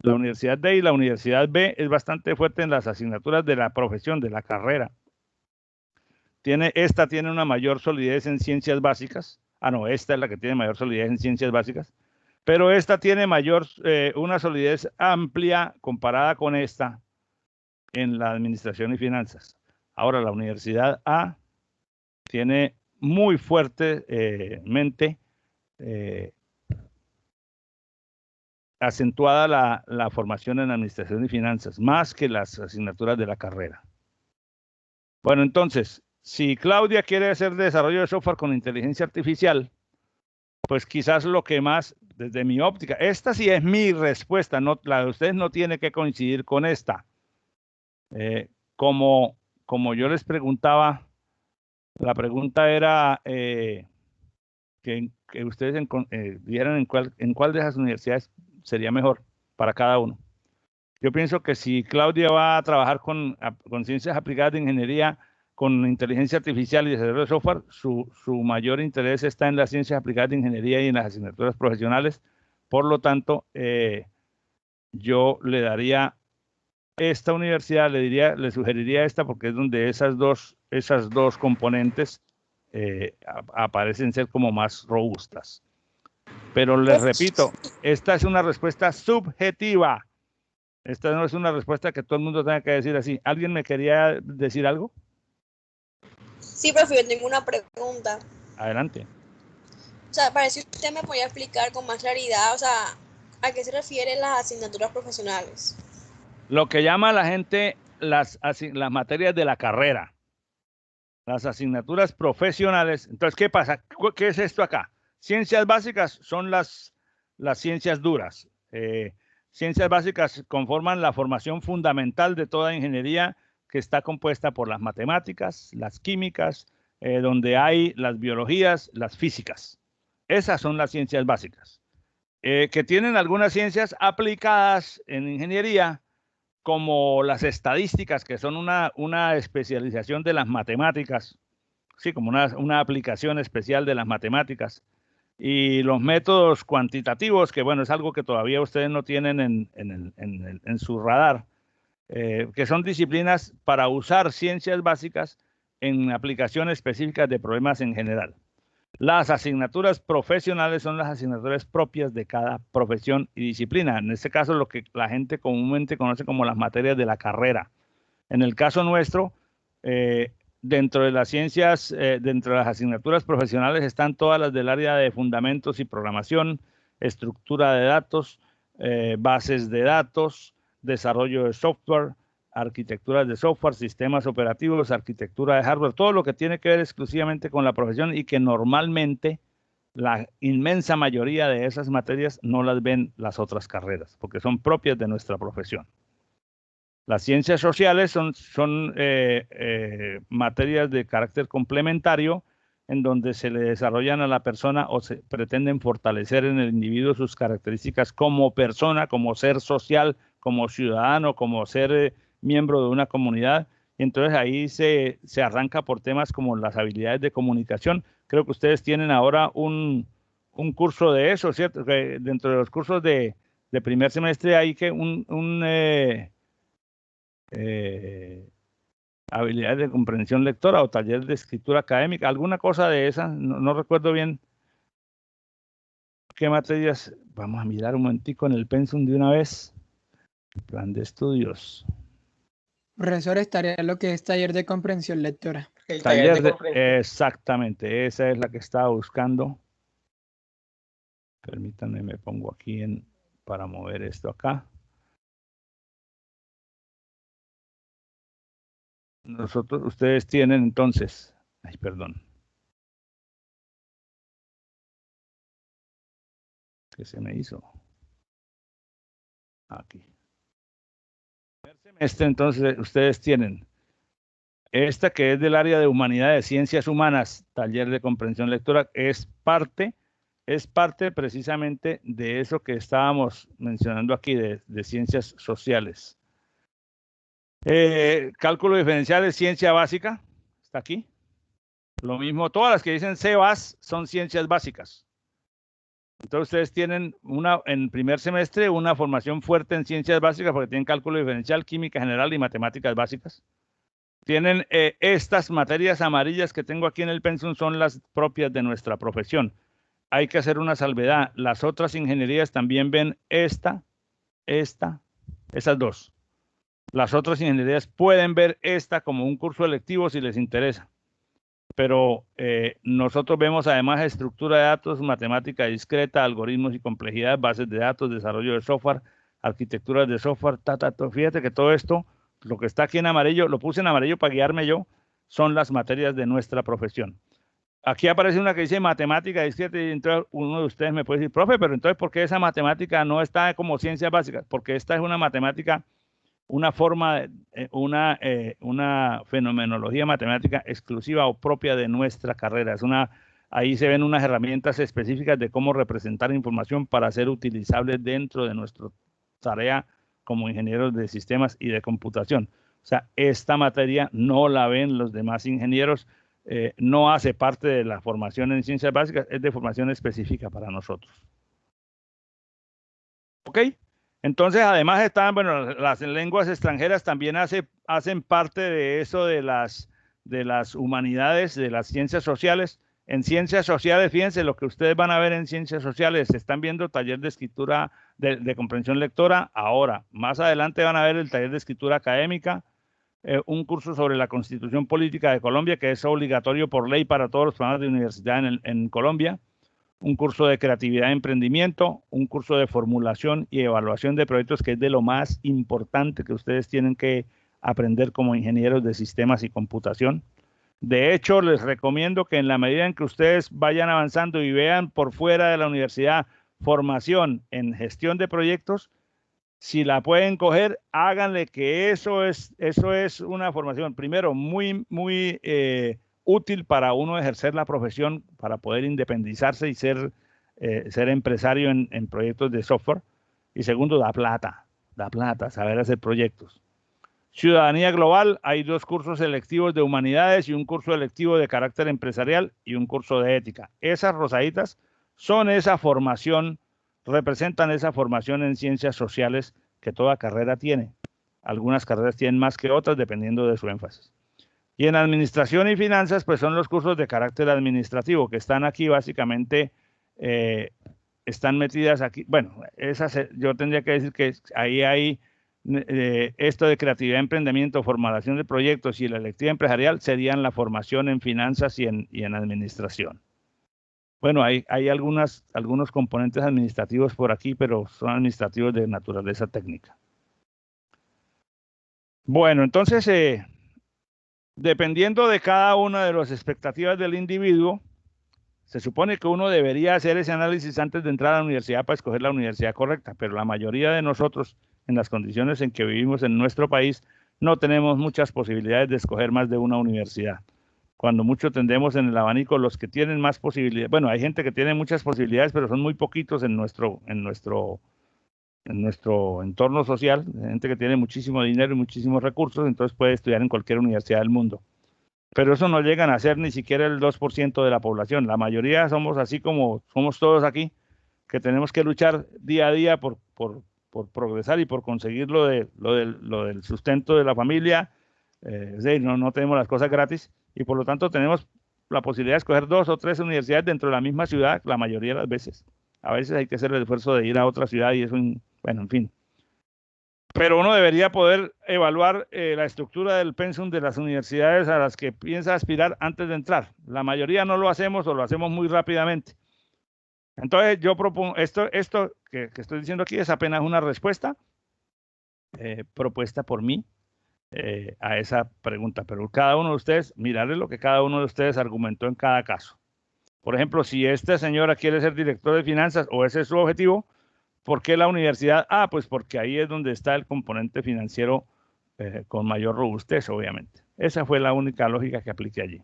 la Universidad D y la Universidad B es bastante fuerte en las asignaturas de la profesión, de la carrera. Esta tiene una mayor solidez en ciencias básicas. Esta es la que tiene mayor solidez en ciencias básicas. Pero esta tiene una solidez amplia comparada con esta en la administración y finanzas. Ahora, la Universidad A tiene muy fuertemente acentuada la formación en administración y finanzas, más que las asignaturas de la carrera. Bueno, entonces, si Claudia quiere hacer desarrollo de software con inteligencia artificial, pues quizás lo que más, desde mi óptica, esta sí es mi respuesta, no, la de ustedes no tiene que coincidir con esta. Como yo les preguntaba, la pregunta era que ustedes dijeran en cuál de esas universidades sería mejor para cada uno. Yo pienso que si Claudia va a trabajar con ciencias aplicadas de ingeniería, con inteligencia artificial y desarrollo de software, su mayor interés está en las ciencias aplicadas de ingeniería y en las asignaturas profesionales. Por lo tanto, yo le daría esta universidad, le sugeriría esta porque es donde esas dos componentes aparecen ser como más robustas. Pero les repito, esta es una respuesta subjetiva. Esta no es una respuesta que todo el mundo tenga que decir así. ¿Alguien me quería decir algo? Sí, profe, yo tengo una pregunta. Adelante. O sea, para si usted me podía explicar con más claridad, o sea, ¿a qué se refieren las asignaturas profesionales? Lo que llama la gente las materias de la carrera. Las asignaturas profesionales. Entonces, ¿qué pasa? ¿Qué es esto acá? Ciencias básicas son las ciencias duras. Ciencias básicas conforman la formación fundamental de toda ingeniería, que está compuesta por las matemáticas, las químicas, donde hay las biologías, las físicas. Esas son las ciencias básicas. Que tienen algunas ciencias aplicadas en ingeniería, como las estadísticas, que son una especialización de las matemáticas, sí, como una aplicación especial de las matemáticas. Y los métodos cuantitativos, que bueno, es algo que todavía ustedes no tienen en su radar, que son disciplinas para usar ciencias básicas en aplicaciones específicas de problemas en general. Las asignaturas profesionales son las asignaturas propias de cada profesión y disciplina. En este caso, lo que la gente comúnmente conoce como las materias de la carrera. En el caso nuestro, dentro de las ciencias, dentro de las asignaturas profesionales están todas las del área de fundamentos y programación, estructura de datos, bases de datos, desarrollo de software, arquitecturas de software, sistemas operativos, arquitectura de hardware, todo lo que tiene que ver exclusivamente con la profesión y que normalmente la inmensa mayoría de esas materias no las ven las otras carreras, porque son propias de nuestra profesión. Las ciencias sociales son materias de carácter complementario, en donde se le desarrollan a la persona o se pretenden fortalecer en el individuo sus características como persona, como ser social, como ciudadano, como ser miembro de una comunidad. Entonces ahí se arranca por temas como las habilidades de comunicación. Creo que ustedes tienen ahora un curso de eso, ¿cierto? Que dentro de los cursos de primer semestre hay que habilidades de comprensión lectora o taller de escritura académica, alguna cosa de esa, no recuerdo bien qué materias. Vamos a mirar un momentico en el pensum de una vez. Plan de estudios. Profesor, estaría lo que es taller de comprensión lectora. El taller de comprensión. Exactamente, esa es la que estaba buscando. Permítanme, me pongo aquí para mover esto acá. Ustedes tienen entonces, ay, perdón. ¿Qué se me hizo? Aquí. Entonces, ustedes tienen esta que es del área de humanidades, ciencias humanas, taller de comprensión lectora, es parte precisamente de eso que estábamos mencionando aquí, de ciencias sociales. Cálculo diferencial es ciencia básica, está aquí. Lo mismo, todas las que dicen CEBAS son ciencias básicas. Entonces ustedes tienen en primer semestre una formación fuerte en ciencias básicas porque tienen cálculo diferencial, química general y matemáticas básicas. Tienen estas materias amarillas que tengo aquí en el pensum, son las propias de nuestra profesión. Hay que hacer una salvedad. Las otras ingenierías también ven esas dos. Las otras ingenierías pueden ver esta como un curso electivo si les interesa. pero nosotros vemos además estructura de datos, matemática discreta, algoritmos y complejidad, bases de datos, desarrollo de software, arquitecturas de software, fíjate que todo esto, lo que está aquí en amarillo, lo puse en amarillo para guiarme yo, son las materias de nuestra profesión. Aquí aparece una que dice matemática discreta y entonces uno de ustedes me puede decir, profe, pero entonces ¿por qué esa matemática no está como ciencias básicas? Porque esta es una matemática, una forma, una fenomenología matemática exclusiva o propia de nuestra carrera. Ahí se ven unas herramientas específicas de cómo representar información para ser utilizable dentro de nuestra tarea como ingenieros de sistemas y de computación. O sea, esta materia no la ven los demás ingenieros, no hace parte de la formación en ciencias básicas, es de formación específica para nosotros. ¿Ok? Entonces, además están, bueno, las lenguas extranjeras también hacen parte de eso de las humanidades, de las ciencias sociales. En ciencias sociales, fíjense, lo que ustedes van a ver en ciencias sociales, están viendo taller de escritura, de comprensión lectora, ahora. Más adelante van a ver el taller de escritura académica, un curso sobre la Constitución Política de Colombia, que es obligatorio por ley para todos los programas de universidad en Colombia, un curso de creatividad e emprendimiento, un curso de formulación y evaluación de proyectos, que es de lo más importante que ustedes tienen que aprender como ingenieros de sistemas y computación. De hecho, les recomiendo que en la medida en que ustedes vayan avanzando y vean por fuera de la universidad formación en gestión de proyectos, si la pueden coger, háganle, que eso es una formación, primero, muy útil para uno ejercer la profesión, para poder independizarse y ser empresario en proyectos de software. Y segundo, da plata, saber hacer proyectos. Ciudadanía global, hay 2 cursos selectivos de humanidades y un curso selectivo de carácter empresarial y un curso de ética. Esas rosaditas son esa formación, representan esa formación en ciencias sociales que toda carrera tiene. Algunas carreras tienen más que otras dependiendo de su énfasis. Y en administración y finanzas, pues son los cursos de carácter administrativo que están aquí básicamente, están metidas aquí. Bueno, yo tendría que decir que ahí hay esto de creatividad, emprendimiento, formulación de proyectos y la electiva empresarial serían la formación en finanzas y en administración. Bueno, hay algunos componentes administrativos por aquí, pero son administrativos de naturaleza técnica. Bueno, entonces, dependiendo de cada una de las expectativas del individuo, se supone que uno debería hacer ese análisis antes de entrar a la universidad para escoger la universidad correcta, pero la mayoría de nosotros, en las condiciones en que vivimos en nuestro país, no tenemos muchas posibilidades de escoger más de una universidad. Cuando mucho tendemos en el abanico los que tienen más posibilidades. Bueno, hay gente que tiene muchas posibilidades, pero son muy poquitos en nuestro entorno social, gente que tiene muchísimo dinero y muchísimos recursos, entonces puede estudiar en cualquier universidad del mundo. Pero eso no llegan a ser ni siquiera el 2% de la población. La mayoría somos así como somos todos aquí, que tenemos que luchar día a día por progresar y por conseguir lo del sustento de la familia. Es decir, no tenemos las cosas gratis y por lo tanto tenemos la posibilidad de escoger 2 o 3 universidades dentro de la misma ciudad la mayoría de las veces. A veces hay que hacer el esfuerzo de ir a otra ciudad y eso, bueno, en fin. Pero uno debería poder evaluar la estructura del pensum de las universidades a las que piensa aspirar antes de entrar. La mayoría no lo hacemos o lo hacemos muy rápidamente. Entonces yo propongo, esto que estoy diciendo aquí es apenas una respuesta propuesta por mí a esa pregunta, pero cada uno de ustedes, mirarle lo que cada uno de ustedes argumentó en cada caso. Por ejemplo, si esta señora quiere ser director de finanzas o ese es su objetivo, ¿por qué la universidad? Pues porque ahí es donde está el componente financiero con mayor robustez, obviamente. Esa fue la única lógica que apliqué allí.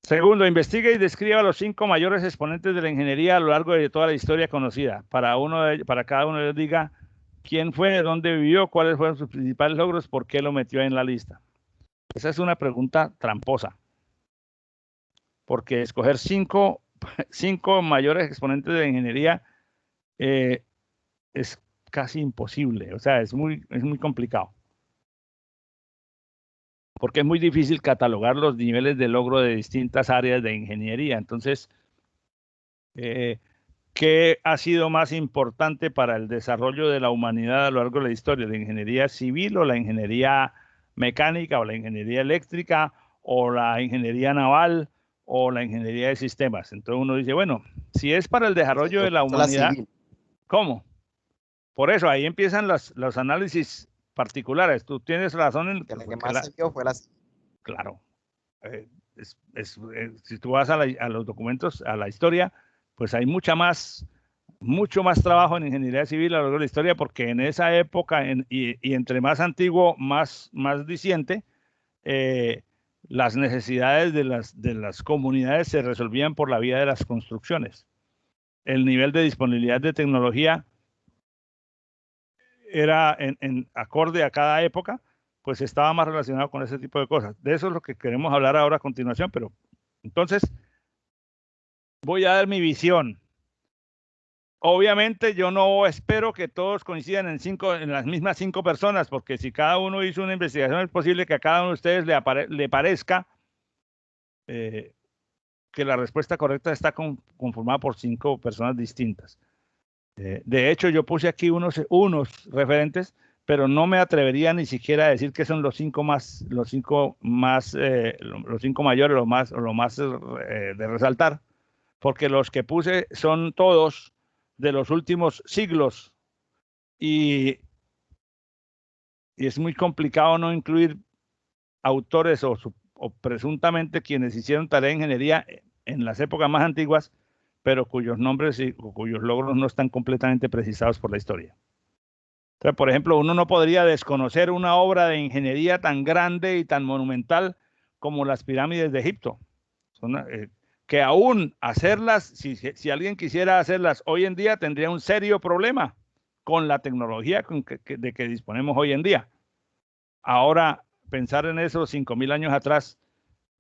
Segundo, investigue y describa los 5 mayores exponentes de la ingeniería a lo largo de toda la historia conocida. Para cada uno de ellos diga quién fue, dónde vivió, cuáles fueron sus principales logros, por qué lo metió en la lista. Esa es una pregunta tramposa, porque escoger 5 mayores exponentes de la ingeniería es casi imposible, o sea, es muy complicado. Porque es muy difícil catalogar los niveles de logro de distintas áreas de ingeniería. Entonces, ¿qué ha sido más importante para el desarrollo de la humanidad a lo largo de la historia? ¿La ingeniería civil o la ingeniería mecánica o la ingeniería eléctrica o la ingeniería naval, o la ingeniería de sistemas. Entonces uno dice, bueno, si es para el desarrollo de la humanidad, ¿cómo? Por eso ahí empiezan los análisis particulares. Tú tienes razón en que la que más se vio fue la civil. Claro. Si tú vas a los documentos, a la historia, pues hay mucho más trabajo en ingeniería civil a lo largo de la historia, porque en esa época, y entre más antiguo, más diciente, las necesidades de las comunidades se resolvían por la vía de las construcciones. El nivel de disponibilidad de tecnología era en acorde a cada época, pues estaba más relacionado con ese tipo de cosas. De eso es lo que queremos hablar ahora a continuación, pero entonces voy a dar mi visión. Obviamente yo no espero que todos coincidan en las mismas 5 personas, porque si cada uno hizo una investigación, es posible que a cada uno de ustedes le parezca que la respuesta correcta está conformada por 5 personas distintas. De hecho, yo puse aquí unos referentes, pero no me atrevería ni siquiera a decir que son los 5 mayores, lo más de resaltar, porque los que puse son todos de los últimos siglos y es muy complicado no incluir autores o presuntamente quienes hicieron tarea de ingeniería en las épocas más antiguas, pero cuyos nombres o cuyos logros no están completamente precisados por la historia. Entonces, por ejemplo, uno no podría desconocer una obra de ingeniería tan grande y tan monumental como las pirámides de Egipto. Que aún hacerlas, si alguien quisiera hacerlas hoy en día, tendría un serio problema con la tecnología de que disponemos hoy en día. Ahora, pensar en eso 5.000 años atrás,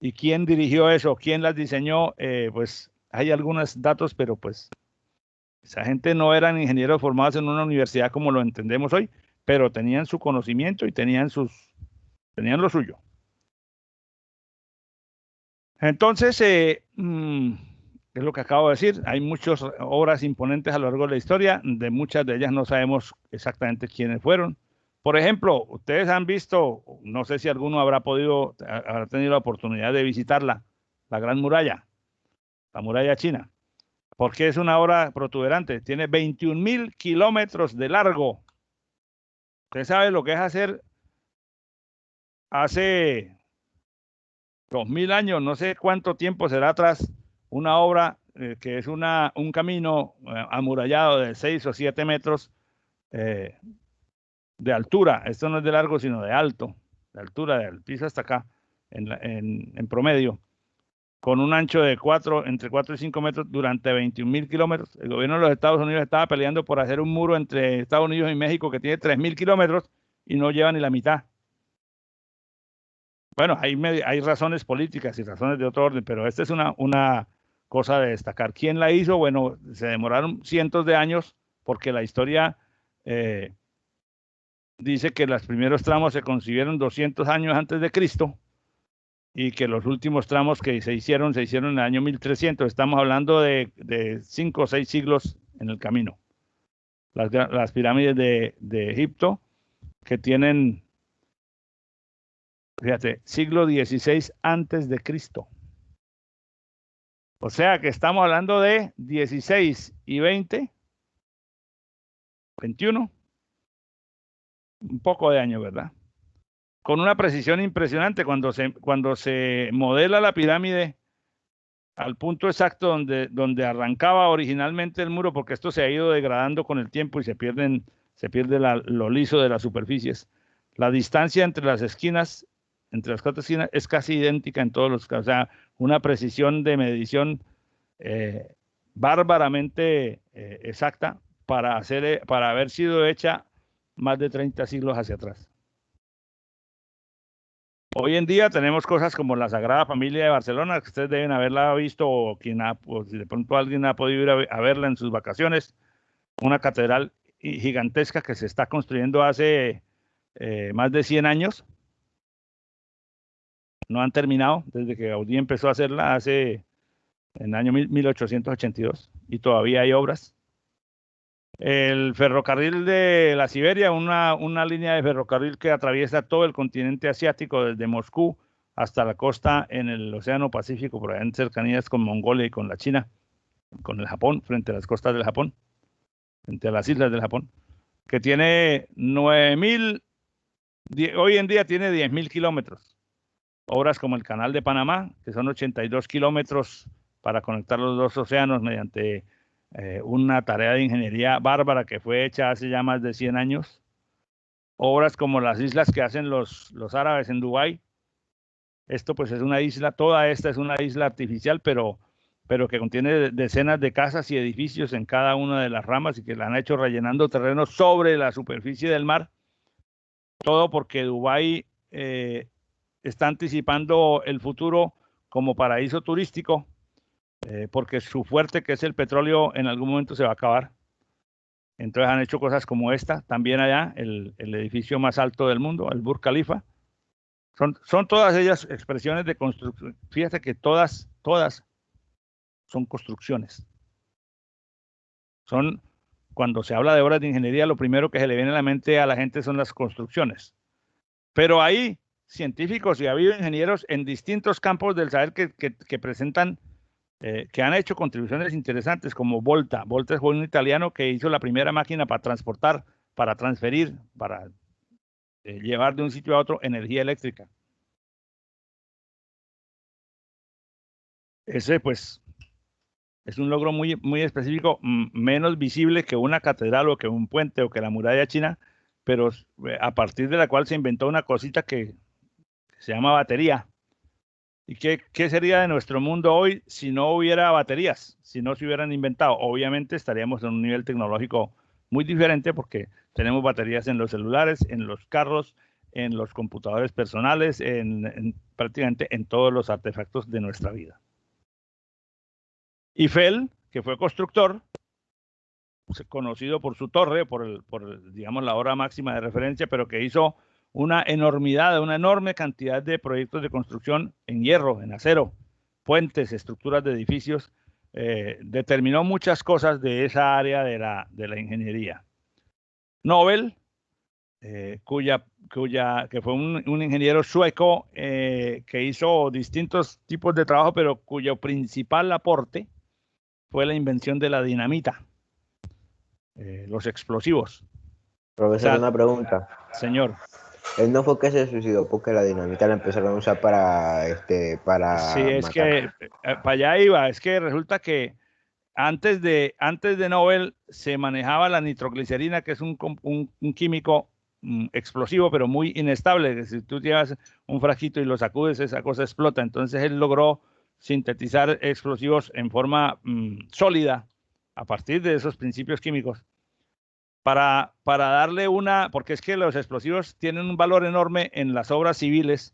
y quién dirigió eso, quién las diseñó, pues hay algunos datos, pero pues esa gente no eran ingenieros formados en una universidad como lo entendemos hoy, pero tenían su conocimiento y tenían lo suyo. Entonces, es lo que acabo de decir, hay muchas obras imponentes a lo largo de la historia, de muchas de ellas no sabemos exactamente quiénes fueron. Por ejemplo, ustedes han visto, no sé si alguno habrá tenido la oportunidad de visitarla, la Gran Muralla, la muralla china, porque es una obra protuberante, tiene 21.000 kilómetros de largo. Usted sabe lo que es hacer hace 2.000 años, no sé cuánto tiempo será atrás, una obra que es un camino amurallado de 6 o 7 metros de altura. Esto no es de largo, sino de alto, de altura, del piso hasta acá, en promedio, con un ancho de entre 4 y 5 metros durante 21.000 kilómetros. El gobierno de los Estados Unidos estaba peleando por hacer un muro entre Estados Unidos y México que tiene 3.000 kilómetros y no lleva ni la mitad. Bueno, hay razones políticas y razones de otro orden, pero esta es una cosa de destacar. ¿Quién la hizo? Bueno, se demoraron cientos de años porque la historia dice que los primeros tramos se concibieron 200 años antes de Cristo y que los últimos tramos que se hicieron en el año 1300. Estamos hablando de 5 o 6 siglos en el camino. Las pirámides de Egipto, que tienen, fíjate, siglo XVI antes de Cristo. O sea que estamos hablando de 16 y 20, 21, un poco de años, ¿verdad? Con una precisión impresionante cuando se modela la pirámide al punto exacto donde arrancaba originalmente el muro, porque esto se ha ido degradando con el tiempo y se pierde lo liso de las superficies. La distancia entre las esquinas, entre las 4 esquinas, es casi idéntica en todos los casos. O sea, una precisión de medición bárbaramente exacta para haber sido hecha más de 30 siglos hacia atrás. Hoy en día tenemos cosas como la Sagrada Familia de Barcelona, que ustedes deben haberla visto, o si de pronto alguien ha podido ir a verla en sus vacaciones, una catedral gigantesca que se está construyendo hace más de 100 años. No han terminado desde que Gaudí empezó a hacerla en el año 1882 y todavía hay obras. El ferrocarril de la Siberia, una línea de ferrocarril que atraviesa todo el continente asiático desde Moscú hasta la costa en el Océano Pacífico, por allá en cercanías con Mongolia y con la China, con el Japón, frente a las costas del Japón, frente a las islas del Japón, que tiene 9.000, hoy en día tiene 10.000 kilómetros. Obras como el Canal de Panamá, que son 82 kilómetros para conectar los dos océanos mediante una tarea de ingeniería bárbara que fue hecha hace ya más de 100 años. Obras como las islas que hacen los árabes en Dubái. Esto pues es una isla, toda esta es una isla artificial, pero que contiene decenas de casas y edificios en cada una de las ramas y que la han hecho rellenando terrenos sobre la superficie del mar. Todo porque Dubái está anticipando el futuro como paraíso turístico, porque su fuerte, que es el petróleo, en algún momento se va a acabar. Entonces han hecho cosas como esta, también allá, el edificio más alto del mundo, el Burj Khalifa. Son todas ellas expresiones de construcción. Fíjate que todas son construcciones. Cuando se habla de obras de ingeniería, lo primero que se le viene a la mente a la gente son las construcciones. Pero hay científicos y ha habido ingenieros en distintos campos del saber que presentan, que han hecho contribuciones interesantes, como Volta. Volta fue un italiano que hizo la primera máquina para transportar, para transferir, para llevar de un sitio a otro energía eléctrica. Ese, pues, es un logro muy, muy específico, menos visible que una catedral o que un puente o que la muralla china, pero a partir de la cual se inventó una cosita que se llama batería. ¿Y qué sería de nuestro mundo hoy si no hubiera baterías? Si no se hubieran inventado. Obviamente estaríamos en un nivel tecnológico muy diferente porque tenemos baterías en los celulares, en los carros, en los computadores personales, prácticamente en todos los artefactos de nuestra vida. Eiffel, que fue constructor, conocido por su torre, digamos, la hora máxima de referencia, pero que hizo una enorme cantidad de proyectos de construcción en hierro, en acero, puentes, estructuras de edificios, determinó muchas cosas de esa área de la ingeniería. Nobel, que fue un ingeniero sueco que hizo distintos tipos de trabajo, pero cuyo principal aporte fue la invención de la dinamita, los explosivos. Profesor, una pregunta. Señor. Él no fue que se suicidó porque la dinamita la empezaron a usar para sí, es matar. Que para allá iba. Es que resulta que antes de Nobel se manejaba la nitroglicerina, que es un químico explosivo, pero muy inestable. Si tú llevas un frasquito y lo sacudes, esa cosa explota. Entonces él logró sintetizar explosivos en forma sólida a partir de esos principios químicos para darle porque es que los explosivos tienen un valor enorme en las obras civiles,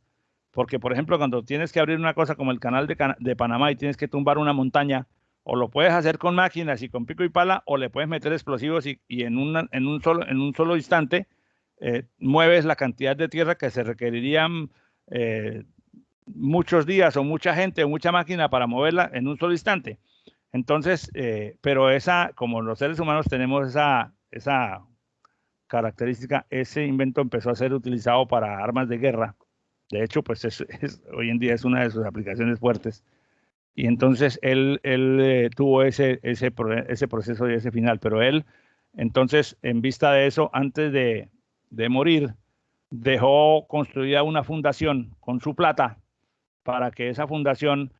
porque por ejemplo cuando tienes que abrir una cosa como el canal de Panamá y tienes que tumbar una montaña, o lo puedes hacer con máquinas y con pico y pala, o le puedes meter explosivos y en un solo instante mueves la cantidad de tierra que se requerirían muchos días o mucha gente o mucha máquina para moverla en un solo instante. Entonces, pero como los seres humanos tenemos esa característica, ese invento empezó a ser utilizado para armas de guerra. De hecho, pues hoy en día es una de sus aplicaciones fuertes. Y entonces él tuvo ese proceso y ese final. Pero él, entonces, en vista de eso, antes de morir, dejó construida una fundación con su plata para que esa fundación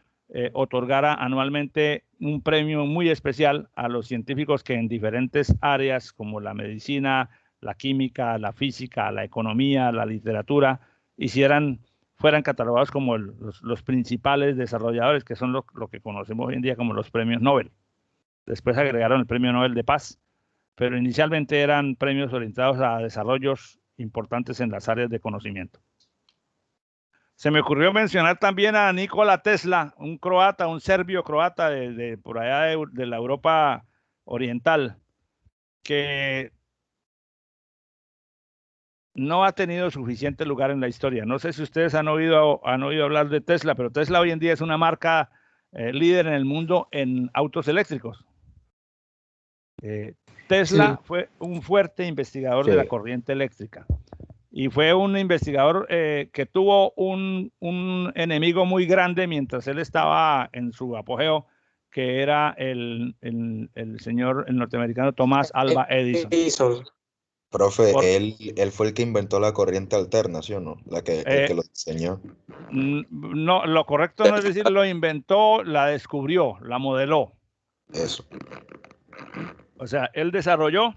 otorgara anualmente un premio muy especial a los científicos que en diferentes áreas como la medicina, la química, la física, la economía, la literatura, fueran catalogados como los principales desarrolladores, que son lo que conocemos hoy en día como los premios Nobel. Después agregaron el premio Nobel de Paz, pero inicialmente eran premios orientados a desarrollos importantes en las áreas de conocimiento. Se me ocurrió mencionar también a Nikola Tesla, un serbio croata de por allá de la Europa oriental, que no ha tenido suficiente lugar en la historia. No sé si ustedes han oído hablar de Tesla, pero Tesla hoy en día es una marca líder en el mundo en autos eléctricos. Tesla fue un fuerte investigador de la corriente eléctrica. y fue un investigador que tuvo un enemigo muy grande mientras él estaba en su apogeo, que era el señor, el norteamericano Thomas Alva Edison. Profe, él fue el que inventó la corriente alterna, ¿sí o no? El que lo diseñó. No, lo correcto no es decir lo inventó, la descubrió, la modeló. Eso. O sea, él desarrolló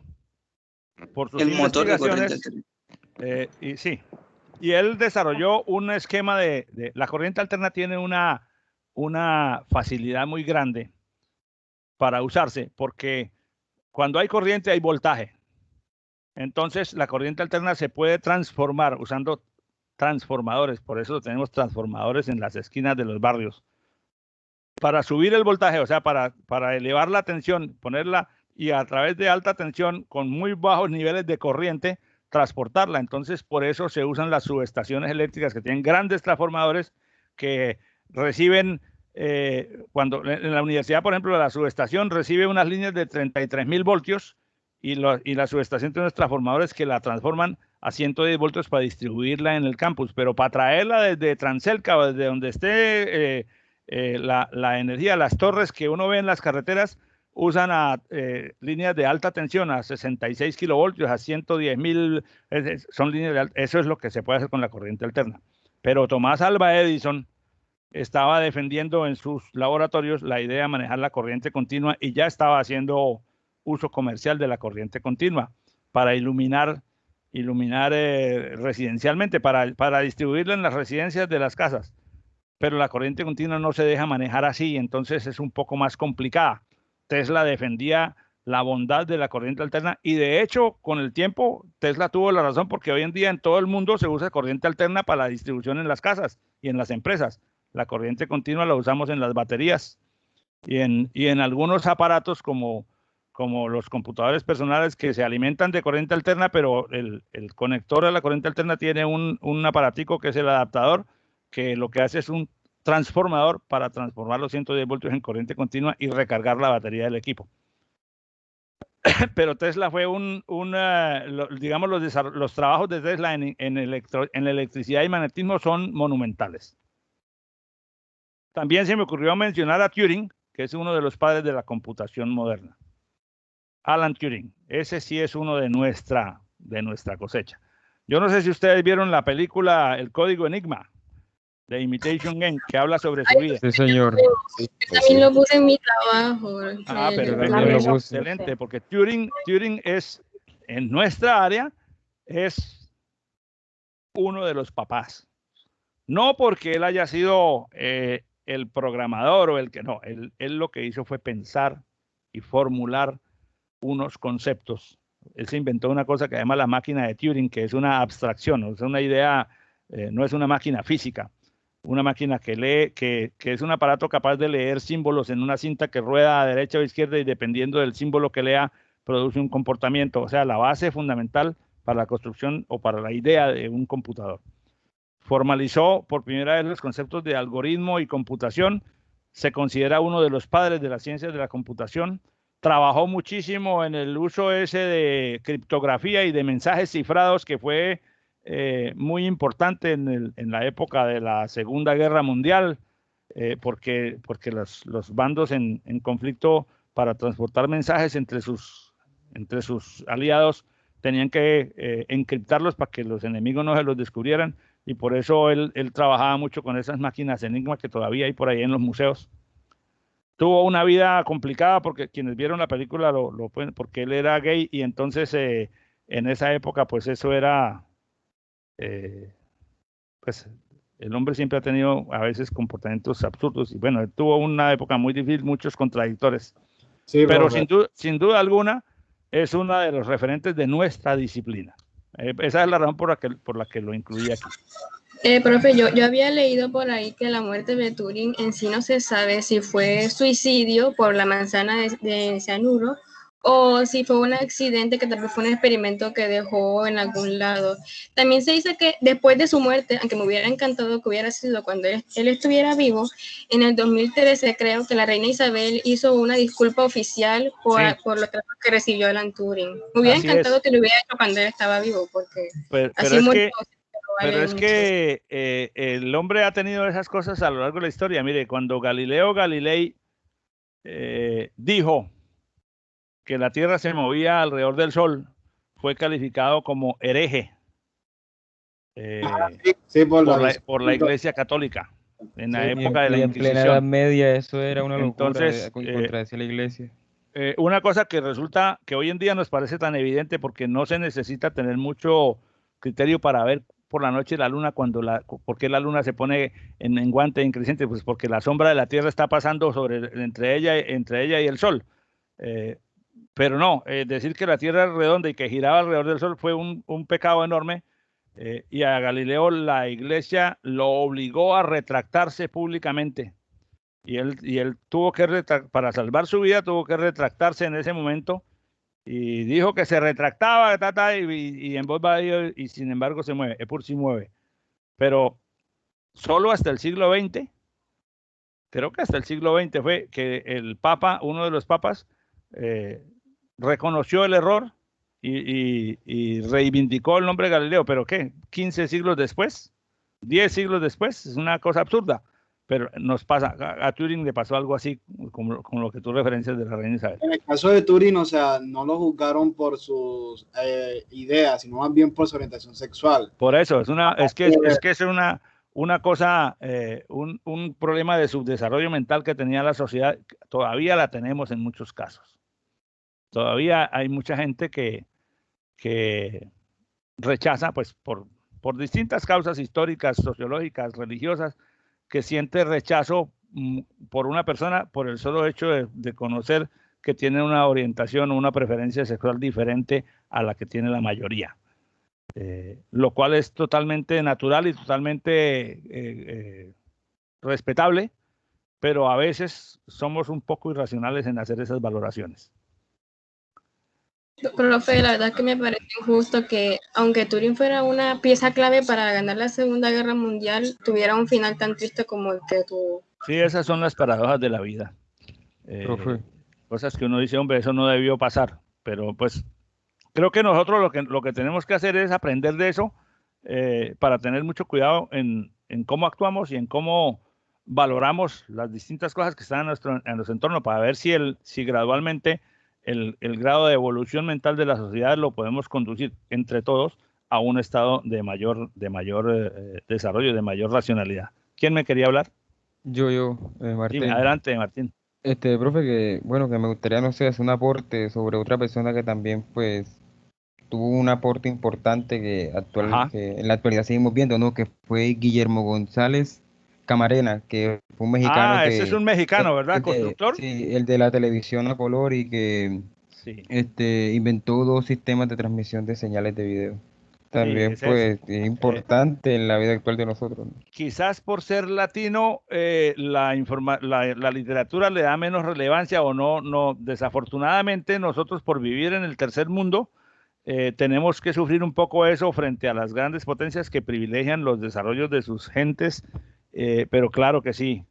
por sus investigaciones, y sí, y él desarrolló un esquema la corriente alterna tiene una facilidad muy grande para usarse, porque cuando hay corriente hay voltaje. Entonces, la corriente alterna se puede transformar usando transformadores, por eso tenemos transformadores en las esquinas de los barrios. Para subir el voltaje, o sea, para elevar la tensión, ponerla y a través de alta tensión con muy bajos niveles de corriente, transportarla. Entonces, por eso se usan las subestaciones eléctricas que tienen grandes transformadores que reciben, cuando en la universidad, por ejemplo, la subestación recibe unas líneas de 33.000 voltios y la subestación tiene unos transformadores que la transforman a 110 voltios para distribuirla en el campus, pero para traerla desde Transelca o desde donde esté la energía, las torres que uno ve en las carreteras usan líneas de alta tensión a 66 kilovoltios, a 110.000, son líneas de alta, eso es lo que se puede hacer con la corriente alterna. Pero Tomás Alva Edison estaba defendiendo en sus laboratorios la idea de manejar la corriente continua y ya estaba haciendo uso comercial de la corriente continua para iluminar residencialmente, para distribuirla en las residencias de las casas. Pero la corriente continua no se deja manejar así, entonces es un poco más complicada. Tesla defendía la bondad de la corriente alterna y de hecho con el tiempo Tesla tuvo la razón, porque hoy en día en todo el mundo se usa corriente alterna para la distribución en las casas y en las empresas. La corriente continua la usamos en las baterías y en algunos aparatos como los computadores personales que se alimentan de corriente alterna, pero el conector de la corriente alterna tiene un aparatico que es el adaptador, que lo que hace es un transformador para transformar los 110 voltios en corriente continua y recargar la batería del equipo. Pero Tesla fue digamos, los trabajos de Tesla en electricidad y magnetismo son monumentales. También se me ocurrió mencionar a Turing, que es uno de los padres de la computación moderna. Alan Turing, ese sí es uno de nuestra cosecha. Yo no sé si ustedes vieron la película El Código Enigma, de Imitation Game, que habla sobre su vida. Sí, señor. Yo también lo puse en mi trabajo. Pero excelente, porque Turing es, en nuestra área, es uno de los papás. No porque él haya sido el programador o el que no, él lo que hizo fue pensar y formular unos conceptos. Él se inventó una cosa que se llama la máquina de Turing, que es una abstracción, o sea, una idea, no es una máquina física, una máquina que lee, que es un aparato capaz de leer símbolos en una cinta que rueda a derecha o izquierda y dependiendo del símbolo que lea, produce un comportamiento, o sea, la base fundamental para la construcción o para la idea de un computador. Formalizó por primera vez los conceptos de algoritmo y computación, se considera uno de los padres de las ciencias de la computación. Trabajó muchísimo en el uso ese de criptografía y de mensajes cifrados, que fue muy importante en la época de la Segunda Guerra Mundial, porque los bandos en conflicto, para transportar mensajes entre sus aliados, tenían que encriptarlos para que los enemigos no se los descubrieran, y por eso él trabajaba mucho con esas máquinas Enigma que todavía hay por ahí en los museos. Tuvo una vida complicada, porque quienes vieron la película lo pueden, porque él era gay y entonces en esa época pues eso era, pues el hombre siempre ha tenido a veces comportamientos absurdos y bueno, él tuvo una época muy difícil, muchos contradictores. Sí, pero sin duda alguna es uno de los referentes de nuestra disciplina. Esa es la razón por la que lo incluí aquí. Profe, yo había leído por ahí que la muerte de Turing en sí no se sabe si fue suicidio por la manzana de cianuro o si fue un accidente que tal vez fue un experimento que dejó en algún lado. También se dice que después de su muerte, aunque me hubiera encantado que hubiera sido cuando él estuviera vivo, en el 2013 creo que la reina Isabel hizo una disculpa oficial por los tratos que recibió Alan Turing. Me hubiera encantado que lo hubiera hecho cuando él estaba vivo, porque así murió. Pero es que el hombre ha tenido esas cosas a lo largo de la historia. Mire, cuando Galileo Galilei dijo que la Tierra se movía alrededor del Sol, fue calificado como hereje por la Iglesia Católica en la época de la Inquisición. En plena Edad Media eso era una locura. Entonces, contradecir la Iglesia. Una cosa que resulta que hoy en día nos parece tan evidente porque no se necesita tener mucho criterio para ver por la noche la luna ¿por qué la luna se pone en menguante, en creciente? Pues porque la sombra de la Tierra está pasando entre ella y el Sol. Pero no, decir que la Tierra es redonda y que giraba alrededor del Sol fue un pecado enorme, y a Galileo la Iglesia lo obligó a retractarse públicamente. Y él tuvo que para salvar su vida, tuvo que retractarse en ese momento y dijo que se retractaba y en voz baja, y sin embargo se mueve, por sí mueve. Pero solo hasta el siglo XX, creo que hasta el siglo XX fue que el Papa, uno de los papas, reconoció el error y reivindicó el nombre de Galileo. ¿Pero qué? ¿15 siglos después? ¿10 siglos después? Es una cosa absurda. Pero nos pasa, a Turing le pasó algo así, con lo que tú referencias de la reina Isabel. En el caso de Turing, o sea, no lo juzgaron por sus ideas, sino más bien por su orientación sexual. Por eso, es que es una cosa, un problema de subdesarrollo mental que tenía la sociedad. Todavía la tenemos en muchos casos. Todavía hay mucha gente que rechaza, pues por distintas causas históricas, sociológicas, religiosas, que siente rechazo por una persona por el solo hecho de conocer que tiene una orientación o una preferencia sexual diferente a la que tiene la mayoría. Lo cual es totalmente natural y totalmente respetable, pero a veces somos un poco irracionales en hacer esas valoraciones. Profe, la verdad es que me parece injusto que, aunque Turing fuera una pieza clave para ganar la Segunda Guerra Mundial, tuviera un final tan triste como el que tuvo. Sí, esas son las paradojas de la vida. Cosas que uno dice, hombre, eso no debió pasar. Pero pues creo que nosotros lo que tenemos que hacer es aprender de eso, para tener mucho cuidado en cómo actuamos y en cómo valoramos las distintas cosas que están en nuestro entorno, para ver si gradualmente el grado de evolución mental de la sociedad lo podemos conducir entre todos a un estado de mayor desarrollo, de mayor racionalidad. ¿Quién me quería hablar? Yo, Martín. Sí, adelante, Martín. Profe, que me gustaría, no sé, hacer un aporte sobre otra persona que también, pues, tuvo un aporte importante que en la actualidad seguimos viendo, ¿no? Que fue Guillermo González Camarena, que fue un mexicano. Ese es un mexicano, ¿verdad? ¿Constructor? Sí, el de la televisión a color, y que inventó 2 sistemas de transmisión de señales de video. También pues es importante en la vida actual de nosotros, ¿no? Quizás por ser latino, la literatura le da menos relevancia, o no. Desafortunadamente nosotros, por vivir en el tercer mundo, tenemos que sufrir un poco eso frente a las grandes potencias que privilegian los desarrollos de sus gentes. Pero claro que sí,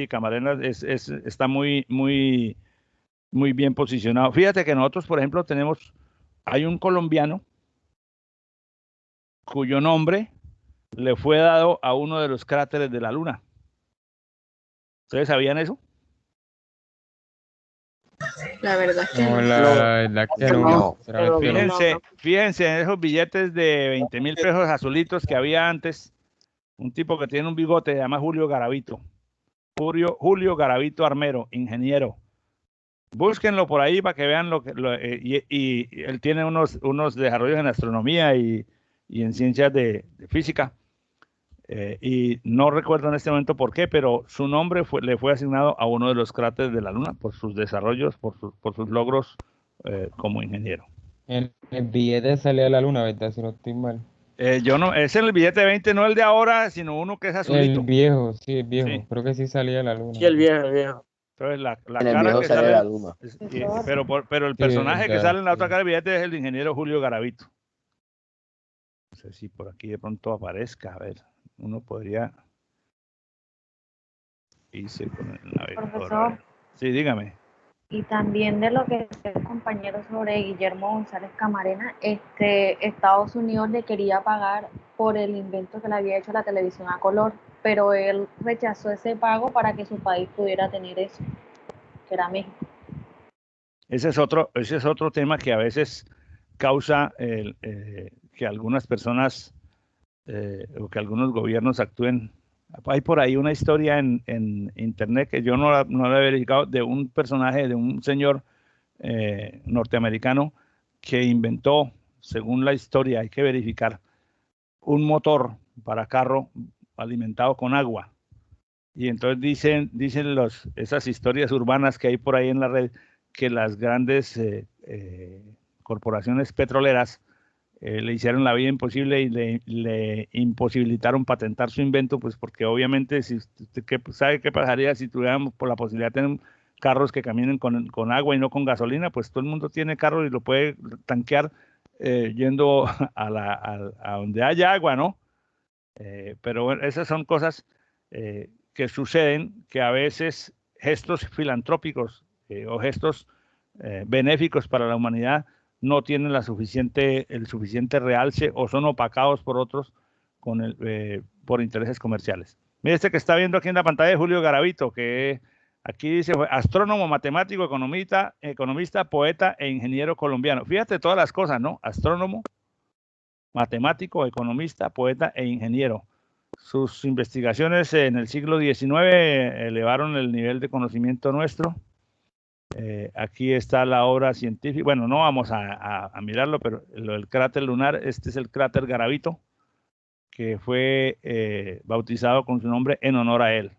Camarena está muy bien posicionado. Fíjate que nosotros, por ejemplo, hay un colombiano cuyo nombre le fue dado a uno de los cráteres de la Luna. ¿Ustedes sabían eso? La verdad es que no. Fíjense en esos billetes de 20,000 pesos azulitos que había antes. Un tipo que tiene un bigote, se llama Julio Garavito. Julio Garavito Armero, ingeniero. Búsquenlo por ahí para que vean y él tiene unos desarrollos en astronomía y en ciencias de física. Y no recuerdo en este momento por qué, pero su nombre le fue asignado a uno de los cráteres de la Luna por sus desarrollos, por sus logros como ingeniero. El billete salía a la Luna, ¿verdad? Si no estoy mal. Es el billete de 20, no el de ahora, sino uno que es azulito. El viejo, sí, el viejo. Sí. Creo que sí salía a la Luna. Sí, el viejo. Entonces, la En el cara viejo que sale sale, la luma. pero el Sí, personaje que verdad, sale en la otra sí. cara del billete es el ingeniero Julio Garavito. No sé si por aquí de pronto aparezca. A ver, uno podría irse con el navegador. Profesor, Sí, dígame. y también de lo que decía el compañero sobre Guillermo González Camarena, Estados Unidos le quería pagar por el invento que le había hecho la televisión a color, pero él rechazó ese pago para que su país pudiera tener eso, que era México. Ese es otro tema que a veces causa que algunas personas o que algunos gobiernos actúen. Hay por ahí una historia en internet que yo no la he verificado, de un personaje, de un señor norteamericano que inventó, según la historia, hay que verificar, un motor para carro alimentado con agua. Y entonces dicen esas historias urbanas que hay por ahí en la red, que las grandes corporaciones petroleras le hicieron la vida imposible y le imposibilitaron patentar su invento, pues porque obviamente ¿sabe qué pasaría si tuviéramos por la posibilidad de tener carros que caminen con agua y no con gasolina? Pues todo el mundo tiene carros y lo puede tanquear yendo a donde haya agua, ¿no? Pero bueno, esas son cosas que suceden, que a veces gestos filantrópicos o gestos benéficos para la humanidad no tienen el suficiente realce o son opacados por otros por intereses comerciales. Mire este que está viendo aquí en la pantalla de Julio Garavito, que aquí dice astrónomo, matemático, economista, poeta e ingeniero colombiano. Fíjate todas las cosas, ¿no? Astrónomo, matemático, economista, poeta e ingeniero. Sus investigaciones en el siglo XIX elevaron el nivel de conocimiento nuestro. Aquí está la obra científica. Bueno, no vamos a mirarlo, pero el cráter lunar, este es el cráter Garavito, que fue bautizado con su nombre en honor a él.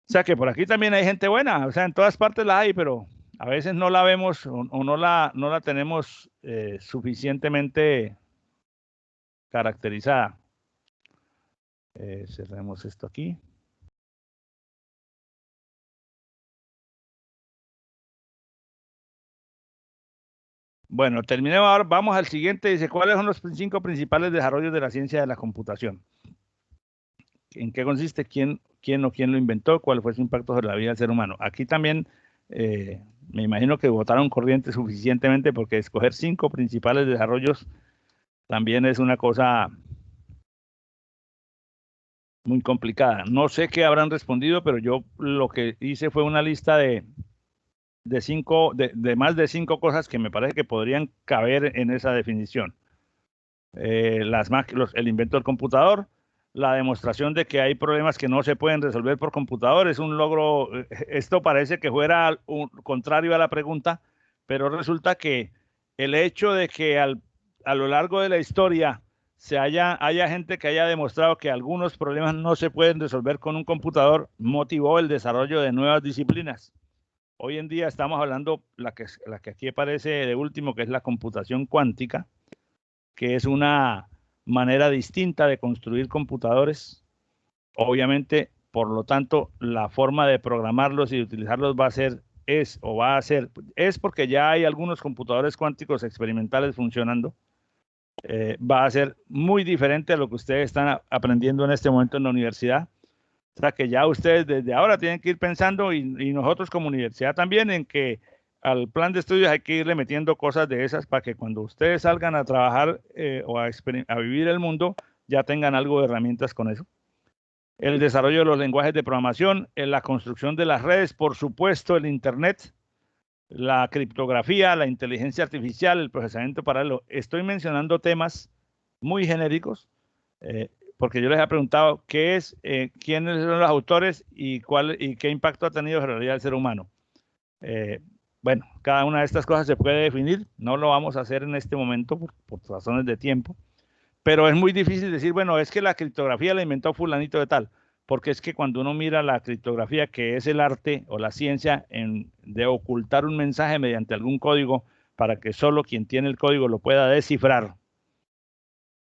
O sea que por aquí también hay gente buena, o sea, en todas partes la hay, pero a veces no la vemos o no la tenemos suficientemente caracterizada. Cerremos esto aquí. Bueno, terminemos ahora. Vamos al siguiente. Dice, ¿cuáles son los 5 principales desarrollos de la ciencia de la computación? ¿En qué consiste? ¿Quién lo inventó? ¿Cuál fue su impacto sobre la vida del ser humano? Aquí también me imagino que votaron corriente suficientemente, porque escoger 5 principales desarrollos también es una cosa muy complicada. No sé qué habrán respondido, pero yo lo que hice fue una lista de más de 5 cosas que me parece que podrían caber en esa definición. El invento del computador, la demostración de que hay problemas que no se pueden resolver por computador, es un logro. Esto parece que fuera contrario a la pregunta, pero resulta que el hecho de que a lo largo de la historia haya gente que haya demostrado que algunos problemas no se pueden resolver con un computador, motivó el desarrollo de nuevas disciplinas. Hoy en día estamos hablando, la que aquí aparece de último, que es la computación cuántica, que es una manera distinta de construir computadores. Obviamente, por lo tanto, la forma de programarlos y de utilizarlos es porque ya hay algunos computadores cuánticos experimentales funcionando. Va a ser muy diferente a lo que ustedes están aprendiendo en este momento en la universidad. O sea que ya ustedes desde ahora tienen que ir pensando, y nosotros como universidad también, en que al plan de estudios hay que irle metiendo cosas de esas para que cuando ustedes salgan a trabajar o a vivir el mundo, ya tengan algo de herramientas con eso. El desarrollo de los lenguajes de programación, la construcción de las redes, por supuesto el Internet, la criptografía, la inteligencia artificial, el procesamiento paralelo. Estoy mencionando temas muy genéricos, porque yo les he preguntado quiénes son los autores y qué impacto ha tenido en realidad el ser humano. Bueno, cada una de estas cosas se puede definir, no lo vamos a hacer en este momento por razones de tiempo, pero es muy difícil decir, bueno, es que la criptografía la inventó fulanito de tal, porque es que cuando uno mira la criptografía, que es el arte o la ciencia de ocultar un mensaje mediante algún código para que solo quien tiene el código lo pueda descifrar,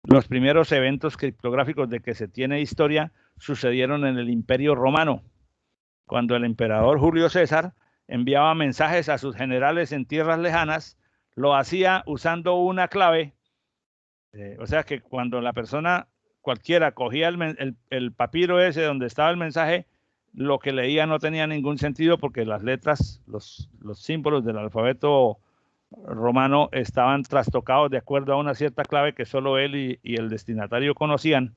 los primeros eventos criptográficos de que se tiene historia sucedieron en el Imperio Romano. cuando el emperador Julio César enviaba mensajes a sus generales en tierras lejanas, lo hacía usando una clave. O sea que cuando la persona cualquiera cogía el papiro ese donde estaba el mensaje, lo que leía no tenía ningún sentido porque las letras, los símbolos del alfabeto romano estaban trastocados de acuerdo a una cierta clave que solo él y el destinatario conocían,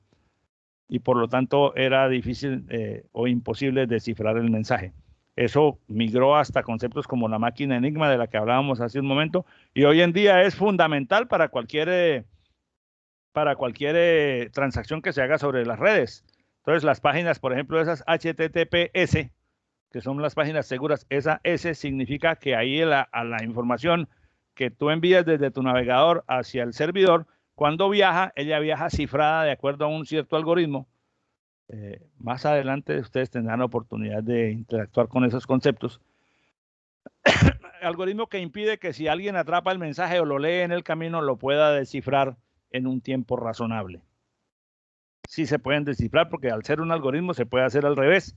y por lo tanto era difícil o imposible descifrar el mensaje. Eso migró hasta conceptos como la máquina Enigma de la que hablábamos hace un momento, y hoy en día es fundamental para cualquier transacción que se haga sobre las redes. Entonces las páginas, por ejemplo, esas HTTPS, que son las páginas seguras, esa S significa que ahí a la información que tú envías desde tu navegador hacia el servidor, cuando viaja, ella viaja cifrada de acuerdo a un cierto algoritmo. Más adelante ustedes tendrán oportunidad de interactuar con esos conceptos. Algoritmo que impide que si alguien atrapa el mensaje o lo lee en el camino, lo pueda descifrar en un tiempo razonable. Sí se pueden descifrar porque al ser un algoritmo se puede hacer al revés,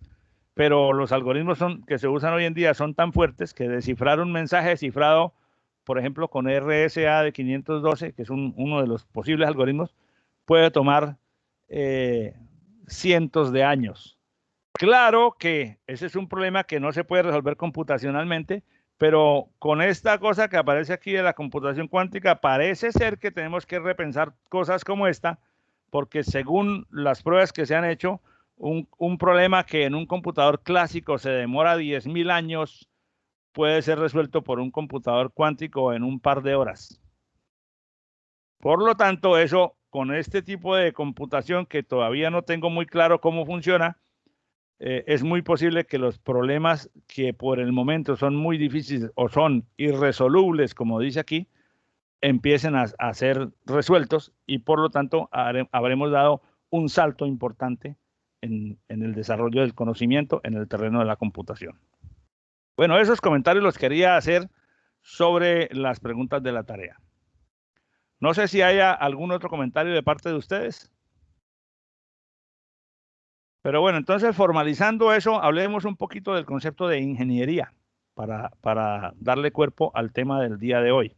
pero los algoritmos que se usan hoy en día son tan fuertes que descifrar un mensaje cifrado, por ejemplo, con RSA de 512, que es uno de los posibles algoritmos, puede tomar cientos de años. Claro que ese es un problema que no se puede resolver computacionalmente, pero con esta cosa que aparece aquí de la computación cuántica, parece ser que tenemos que repensar cosas como esta, porque según las pruebas que se han hecho, un problema que en un computador clásico se demora 10.000 años puede ser resuelto por un computador cuántico en un par de horas. Por lo tanto, eso, con este tipo de computación que todavía no tengo muy claro cómo funciona, es muy posible que los problemas que por el momento son muy difíciles o son irresolubles, como dice aquí, empiecen a ser resueltos, y por lo tanto habremos dado un salto importante en el desarrollo del conocimiento en el terreno de la computación. Bueno, esos comentarios los quería hacer sobre las preguntas de la tarea. No sé si haya algún otro comentario de parte de ustedes. Pero bueno, entonces formalizando eso, hablemos un poquito del concepto de ingeniería para darle cuerpo al tema del día de hoy.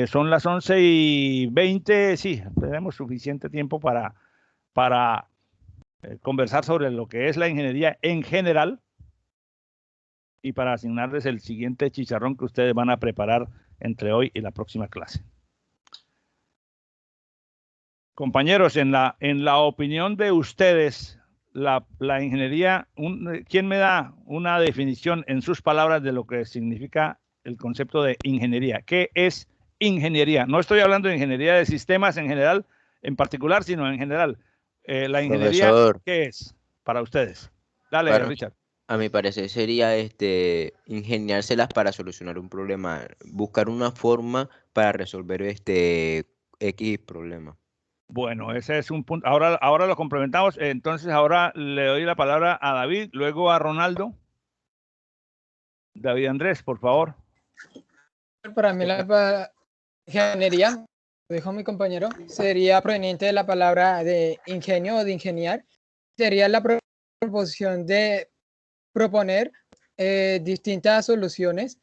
Son las 11:20, sí, tenemos suficiente tiempo para conversar sobre lo que es la ingeniería en general y para asignarles el siguiente chicharrón que ustedes van a preparar entre hoy y la próxima clase. Compañeros, en la opinión de ustedes, la ingeniería, ¿quién me da una definición en sus palabras de lo que significa el concepto de ingeniería? ¿Qué es ingeniería? No estoy hablando de ingeniería de sistemas en general, en particular, sino en general. La ingeniería, Profesor, ¿qué es para ustedes? Dale, Richard. A mi parecer sería ingeniárselas para solucionar un problema, buscar una forma para resolver X problema. Bueno, ese es un punto. Ahora lo complementamos. Entonces, ahora le doy la palabra a David, luego a Ronaldo. David Andrés, por favor. Para mí la ingeniería, lo dijo mi compañero, sería proveniente de la palabra de ingenio o de ingeniar. Sería la proposición de proponer distintas soluciones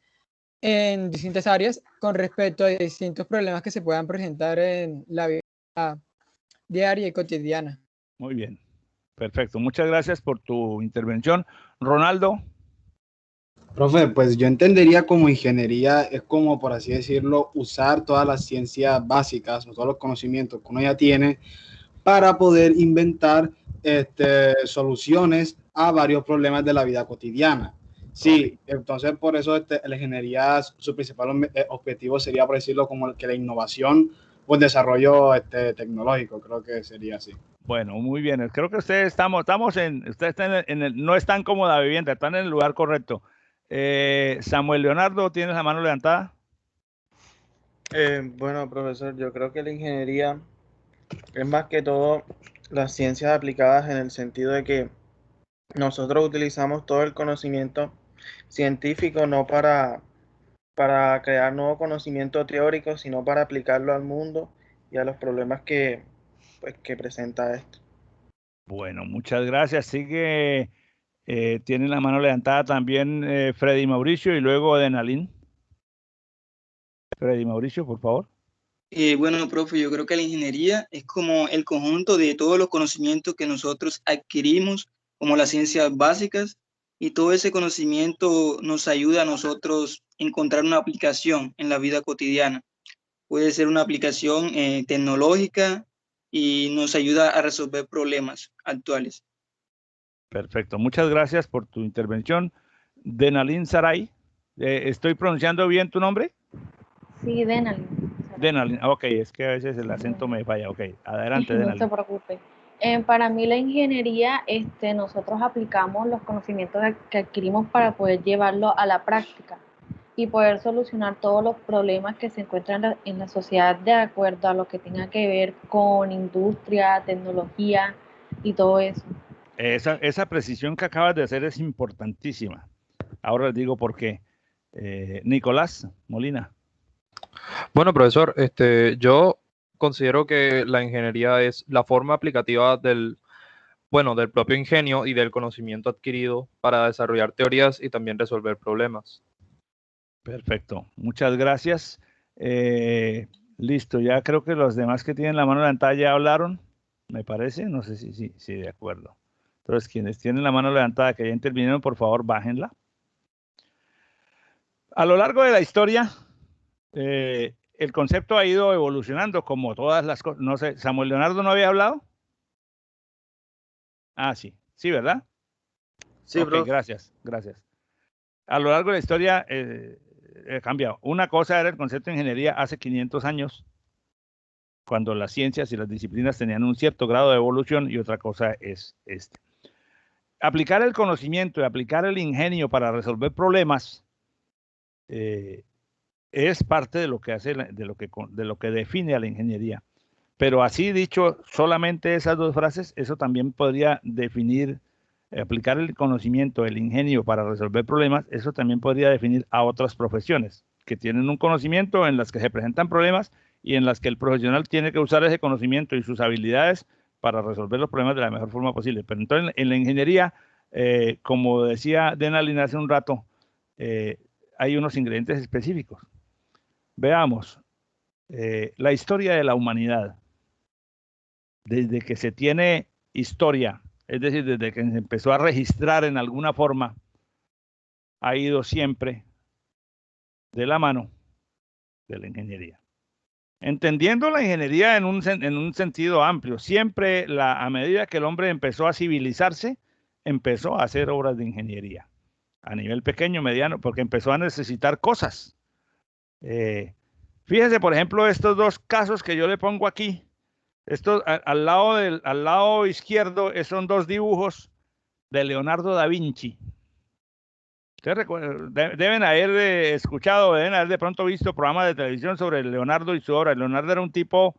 en distintas áreas con respecto a distintos problemas que se puedan presentar en la vida diaria y cotidiana. Muy bien, perfecto. Muchas gracias por tu intervención. Ronaldo. Profe, pues yo entendería como ingeniería es como, por así decirlo, usar todas las ciencias básicas o todos los conocimientos que uno ya tiene para poder inventar soluciones a varios problemas de la vida cotidiana. Sí, entonces por eso la ingeniería, su principal objetivo sería, por decirlo, como que la innovación o el desarrollo tecnológico, creo que sería así. Bueno, muy bien. Creo que ustedes ustedes están no están como la vivienda, están en el lugar correcto. Samuel Leonardo, ¿tienes la mano levantada? Bueno, profesor, yo creo que la ingeniería es más que todo las ciencias aplicadas en el sentido de que nosotros utilizamos todo el conocimiento científico no para crear nuevo conocimiento teórico, sino para aplicarlo al mundo y a los problemas que presenta esto. Bueno, muchas gracias. Sigue Tiene la mano levantada también Freddy Mauricio y luego Denalín. Freddy Mauricio, por favor. Bueno, profe, yo creo que la ingeniería es como el conjunto de todos los conocimientos que nosotros adquirimos, como las ciencias básicas, y todo ese conocimiento nos ayuda a nosotros a encontrar una aplicación en la vida cotidiana. Puede ser una aplicación tecnológica y nos ayuda a resolver problemas actuales. Perfecto, muchas gracias por tu intervención. Denalín Saray, ¿estoy pronunciando bien tu nombre? Sí, Denalín. Denalín, ok, es que a veces el acento me falla, ok, adelante No Denalín. se preocupe. Para mí la ingeniería, nosotros aplicamos los conocimientos que adquirimos para poder llevarlo a la práctica y poder solucionar todos los problemas que se encuentran en la sociedad de acuerdo a lo que tenga que ver con industria, tecnología y todo eso. Esa precisión que acabas de hacer es importantísima. Ahora les digo por qué. Nicolás Molina. Bueno, profesor, yo considero que la ingeniería es la forma aplicativa del propio ingenio y del conocimiento adquirido para desarrollar teorías y también resolver problemas. Perfecto, muchas gracias. Listo, ya creo que los demás que tienen la mano levantada ya hablaron, me parece, no sé si de acuerdo. Entonces, quienes tienen la mano levantada que ya intervinieron, por favor, bájenla. A lo largo de la historia, el concepto ha ido evolucionando como todas las cosas. No sé, ¿Samuel Leonardo no había hablado? Ah, sí, sí, ¿verdad? Sí, ok, gracias. A lo largo de la historia ha cambiado. Una cosa era el concepto de ingeniería hace 500 años, cuando las ciencias y las disciplinas tenían un cierto grado de evolución, y otra cosa es aplicar el conocimiento y aplicar el ingenio para resolver problemas es parte de lo que hace, de lo que define a la ingeniería. Pero así dicho, solamente esas dos frases, eso también podría definir, aplicar el conocimiento, el ingenio para resolver problemas, eso también podría definir a otras profesiones que tienen un conocimiento en las que se presentan problemas y en las que el profesional tiene que usar ese conocimiento y sus habilidades para resolver los problemas de la mejor forma posible. Pero entonces en la ingeniería, como decía Denalín hace un rato, hay unos ingredientes específicos. Veamos, la historia de la humanidad. Desde que se tiene historia, es decir, desde que se empezó a registrar en alguna forma, ha ido siempre de la mano de la ingeniería. Entendiendo la ingeniería en un sentido amplio, siempre a medida que el hombre empezó a civilizarse, empezó a hacer obras de ingeniería, a nivel pequeño, mediano, porque empezó a necesitar cosas. Fíjense, por ejemplo, estos dos casos que yo le pongo aquí. Estos, al lado izquierdo son dos dibujos de Leonardo da Vinci. Ustedes deben haber escuchado, deben haber de pronto visto programas de televisión sobre Leonardo y su obra. Leonardo era un tipo,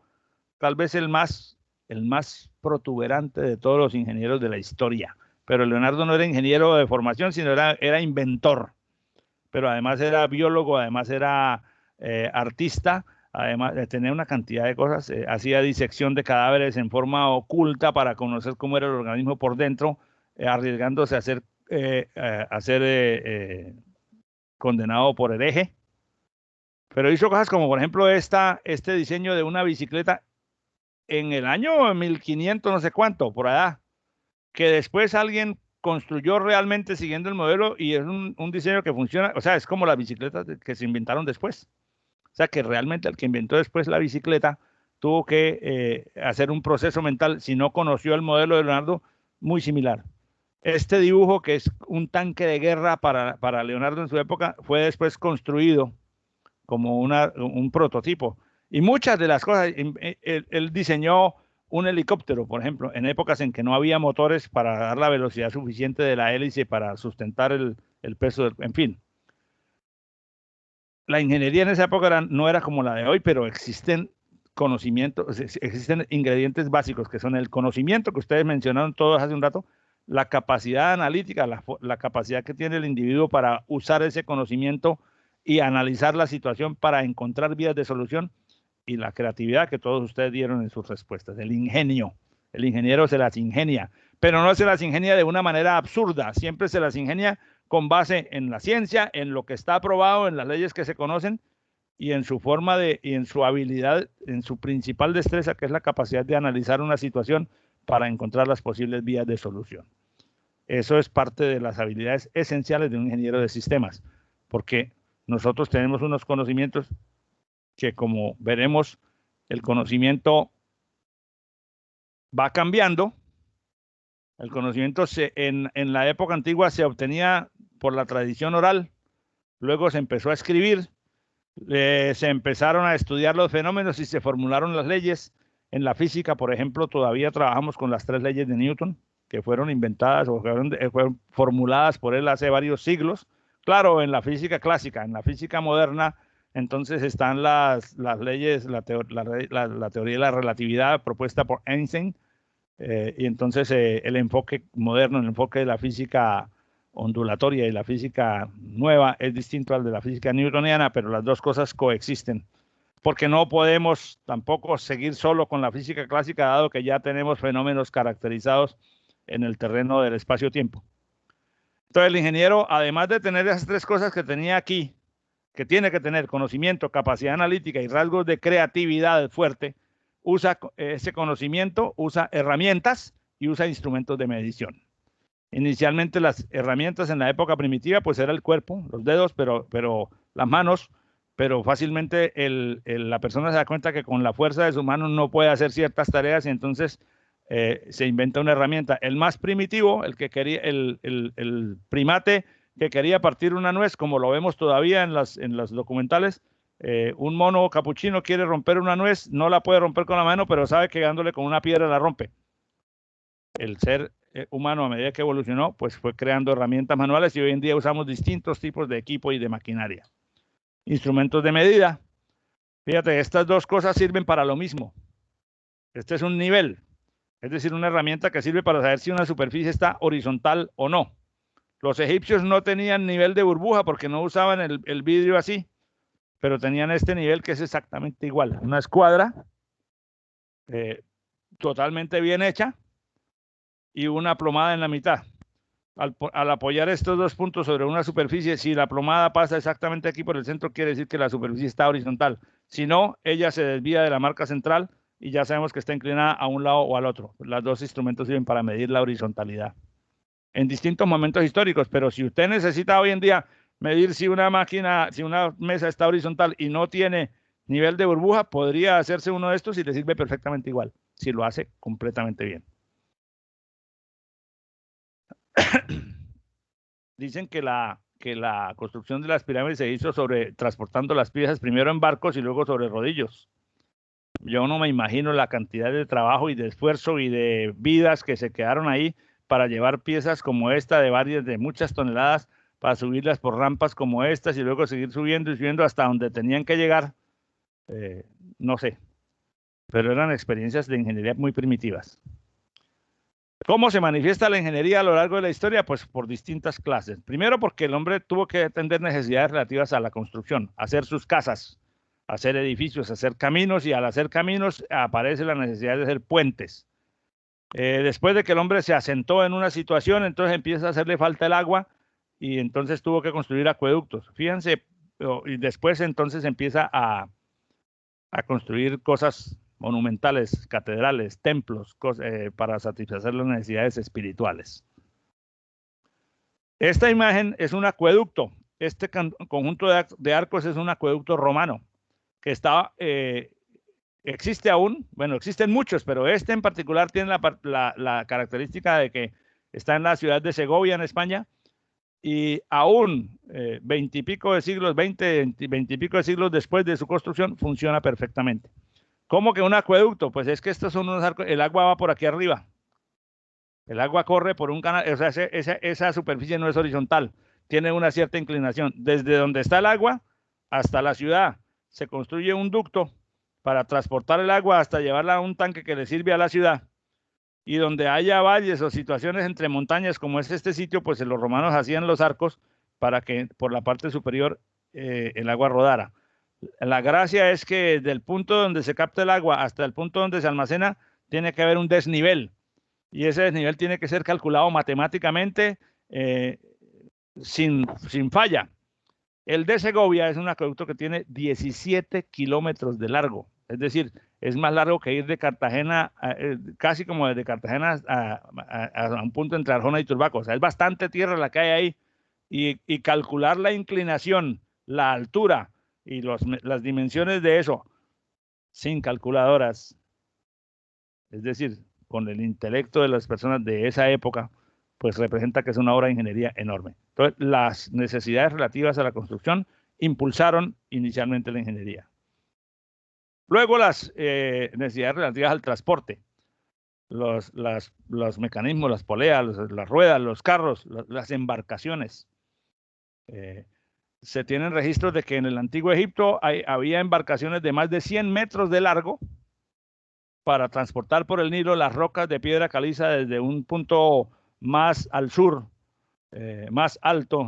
tal vez el más protuberante de todos los ingenieros de la historia. Pero Leonardo no era ingeniero de formación, sino era inventor. Pero además era biólogo, además era artista. Además de tener una cantidad de cosas, hacía disección de cadáveres en forma oculta para conocer cómo era el organismo por dentro, arriesgándose a ser condenado por hereje. Pero hizo cosas como, por ejemplo, este diseño de una bicicleta en el año 1500, no sé cuánto, por allá, que después alguien construyó realmente siguiendo el modelo y es un diseño que funciona, o sea, es como las bicicletas que se inventaron después. O sea que realmente el que inventó después la bicicleta tuvo que hacer un proceso mental, si no conoció el modelo de Leonardo, muy similar. Este dibujo, que es un tanque de guerra para Leonardo en su época, fue después construido como un prototipo. Y muchas de las cosas, él diseñó un helicóptero, por ejemplo, en épocas en que no había motores para dar la velocidad suficiente de la hélice para sustentar el peso, en fin. La ingeniería en esa época no era como la de hoy, pero existen conocimientos, existen ingredientes básicos que son el conocimiento que ustedes mencionaron todos hace un rato, la capacidad analítica, la capacidad que tiene el individuo para usar ese conocimiento y analizar la situación para encontrar vías de solución, y la creatividad que todos ustedes dieron en sus respuestas, el ingenio. El ingeniero se las ingenia, pero no se las ingenia de una manera absurda, siempre se las ingenia con base en la ciencia, en lo que está aprobado, en las leyes que se conocen y en su forma y en su habilidad, en su principal destreza, que es la capacidad de analizar una situación para encontrar las posibles vías de solución. Eso es parte de las habilidades esenciales de un ingeniero de sistemas, porque nosotros tenemos unos conocimientos que, como veremos, el conocimiento va cambiando. El conocimiento en la época antigua se obtenía por la tradición oral, luego se empezó a escribir, se empezaron a estudiar los fenómenos y se formularon las leyes. En la física, por ejemplo, todavía trabajamos con las 3 leyes de Newton, que fueron inventadas o que fueron formuladas por él hace varios siglos. Claro, en la física clásica, en la física moderna, entonces están las leyes, la teoría de la relatividad propuesta por Einstein, y entonces el enfoque moderno, el enfoque de la física ondulatoria y la física nueva es distinto al de la física newtoniana, pero las dos cosas coexisten, porque no podemos tampoco seguir solo con la física clásica, dado que ya tenemos fenómenos caracterizados en el terreno del espacio-tiempo. Entonces el ingeniero, además de tener esas 3 cosas que tenía aquí, que tiene que tener conocimiento, capacidad analítica y rasgos de creatividad fuerte, usa ese conocimiento, usa herramientas y usa instrumentos de medición. Inicialmente las herramientas en la época primitiva pues era el cuerpo, los dedos, pero las manos, pero fácilmente la persona se da cuenta que con la fuerza de sus manos no puede hacer ciertas tareas y entonces se inventa una herramienta. El más primitivo, el que quería, el primate que quería partir una nuez, como lo vemos todavía en los documentales, un mono capuchino quiere romper una nuez, no la puede romper con la mano, pero sabe que dándole con una piedra la rompe. El ser humano, a medida que evolucionó, pues fue creando herramientas manuales y hoy en día usamos distintos tipos de equipo y de maquinaria. Instrumentos de medida. Fíjate, estas 2 cosas sirven para lo mismo. Este es un nivel, es decir, una herramienta que sirve para saber si una superficie está horizontal o no. Los egipcios no tenían nivel de burbuja porque no usaban el vidrio así, pero tenían este nivel que es exactamente igual. Una escuadra totalmente bien hecha y una plomada en la mitad. Al apoyar estos 2 puntos sobre una superficie, si la plomada pasa exactamente aquí por el centro, quiere decir que la superficie está horizontal. Si no, ella se desvía de la marca central y ya sabemos que está inclinada a un lado o al otro. Los 2 instrumentos sirven para medir la horizontalidad en distintos momentos históricos, pero si usted necesita hoy en día medir si una mesa está horizontal y no tiene nivel de burbuja, podría hacerse uno de estos y le sirve perfectamente igual, si lo hace completamente bien. Dicen que la construcción de las pirámides se hizo transportando las piezas primero en barcos y luego sobre rodillos. Yo no me imagino la cantidad de trabajo y de esfuerzo y de vidas que se quedaron ahí para llevar piezas como esta de muchas toneladas, para subirlas por rampas como estas y luego seguir subiendo y subiendo hasta donde tenían que llegar. No sé, pero eran experiencias de ingeniería muy primitivas. ¿Cómo se manifiesta la ingeniería a lo largo de la historia? Pues por distintas clases. Primero porque el hombre tuvo que atender necesidades relativas a la construcción, hacer sus casas, hacer edificios, hacer caminos, y al hacer caminos aparece la necesidad de hacer puentes. Después de que el hombre se asentó en una situación, entonces empieza a hacerle falta el agua y entonces tuvo que construir acueductos. Fíjense, y después entonces empieza a construir cosas monumentales, catedrales, templos, para satisfacer las necesidades espirituales. Esta imagen es un acueducto. Este conjunto de arcos es un acueducto romano que existe aún. Bueno, existen muchos, pero este en particular tiene la característica de que está en la ciudad de Segovia, en España, y aún 20 y pico de siglos después de su construcción funciona perfectamente. ¿Cómo que un acueducto? Pues es que estos son unos arcos, el agua va por aquí arriba. El agua corre por un canal, o sea, esa superficie no es horizontal, tiene una cierta inclinación. Desde donde está el agua hasta la ciudad se construye un ducto para transportar el agua hasta llevarla a un tanque que le sirve a la ciudad. Y donde haya valles o situaciones entre montañas, como es este sitio, pues los romanos hacían los arcos para que por la parte superior el agua rodara. La gracia es que desde el punto donde se capta el agua hasta el punto donde se almacena, tiene que haber un desnivel. y ese desnivel tiene que ser calculado matemáticamente sin falla. El de Segovia es un acueducto que tiene 17 kilómetros de largo, es decir, es más largo que ir de Cartagena, casi como desde Cartagena a un punto entre Arjona y Turbaco. O sea, es bastante tierra la que hay ahí, y calcular la inclinación, la altura y las dimensiones de eso sin calculadoras, es decir, con el intelecto de las personas de esa época, pues representa que es una obra de ingeniería enorme. Entonces, las necesidades relativas a la construcción impulsaron inicialmente la ingeniería. Luego, las necesidades relativas al transporte, los mecanismos, las poleas, las ruedas, los carros, las embarcaciones. Se tienen registros de que en el antiguo Egipto había embarcaciones de más de 100 metros de largo para transportar por el Nilo las rocas de piedra caliza desde un punto más al sur, más alto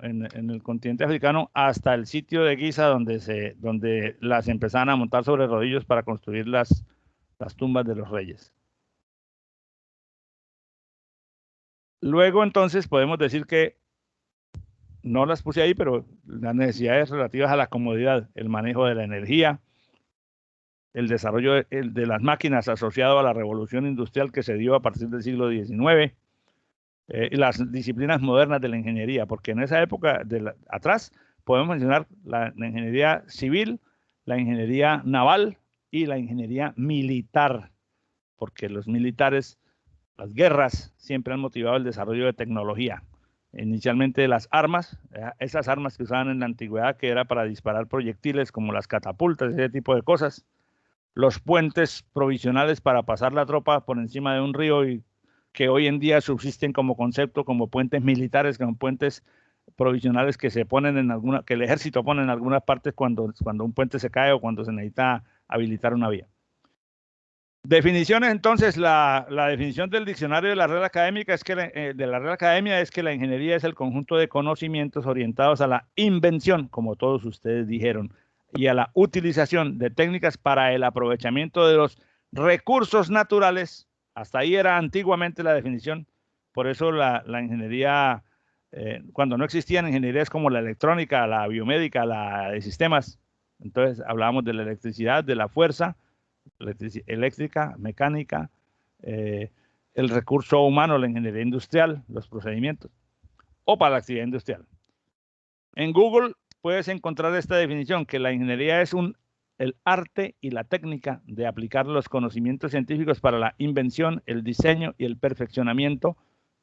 en el continente africano, hasta el sitio de Giza, donde las empezaban a montar sobre rodillos para construir las tumbas de los reyes. Luego, entonces, podemos decir que, no las puse ahí, pero las necesidades relativas a la comodidad, el manejo de la energía, el desarrollo de las máquinas asociado a la revolución industrial que se dio a partir del siglo XIX, y las disciplinas modernas de la ingeniería, porque en esa época atrás podemos mencionar la ingeniería civil, la ingeniería naval y la ingeniería militar, porque los militares, las guerras siempre han motivado el desarrollo de tecnología. Inicialmente las armas, esas armas que usaban en la antigüedad, que era para disparar proyectiles como las catapultas, ese tipo de cosas, los puentes provisionales para pasar la tropa por encima de un río, y que hoy en día subsisten como concepto, como puentes militares, como puentes provisionales que se ponen que el ejército pone en algunas partes cuando un puente se cae o cuando se necesita habilitar una vía. Definiciones, entonces, la definición del diccionario de la Real Académica de la Real Academia es que la ingeniería es el conjunto de conocimientos orientados a la invención, como todos ustedes dijeron, y a la utilización de técnicas para el aprovechamiento de los recursos naturales. Hasta ahí era antiguamente la definición. Por eso la ingeniería, cuando no existían ingenierías como la electrónica, la biomédica, la de sistemas, entonces hablábamos de la electricidad, de la fuerza eléctrica, mecánica, el recurso humano, la ingeniería industrial, los procedimientos, o para la actividad industrial. En Google puedes encontrar esta definición, que la ingeniería es el arte y la técnica de aplicar los conocimientos científicos para la invención, el diseño y el perfeccionamiento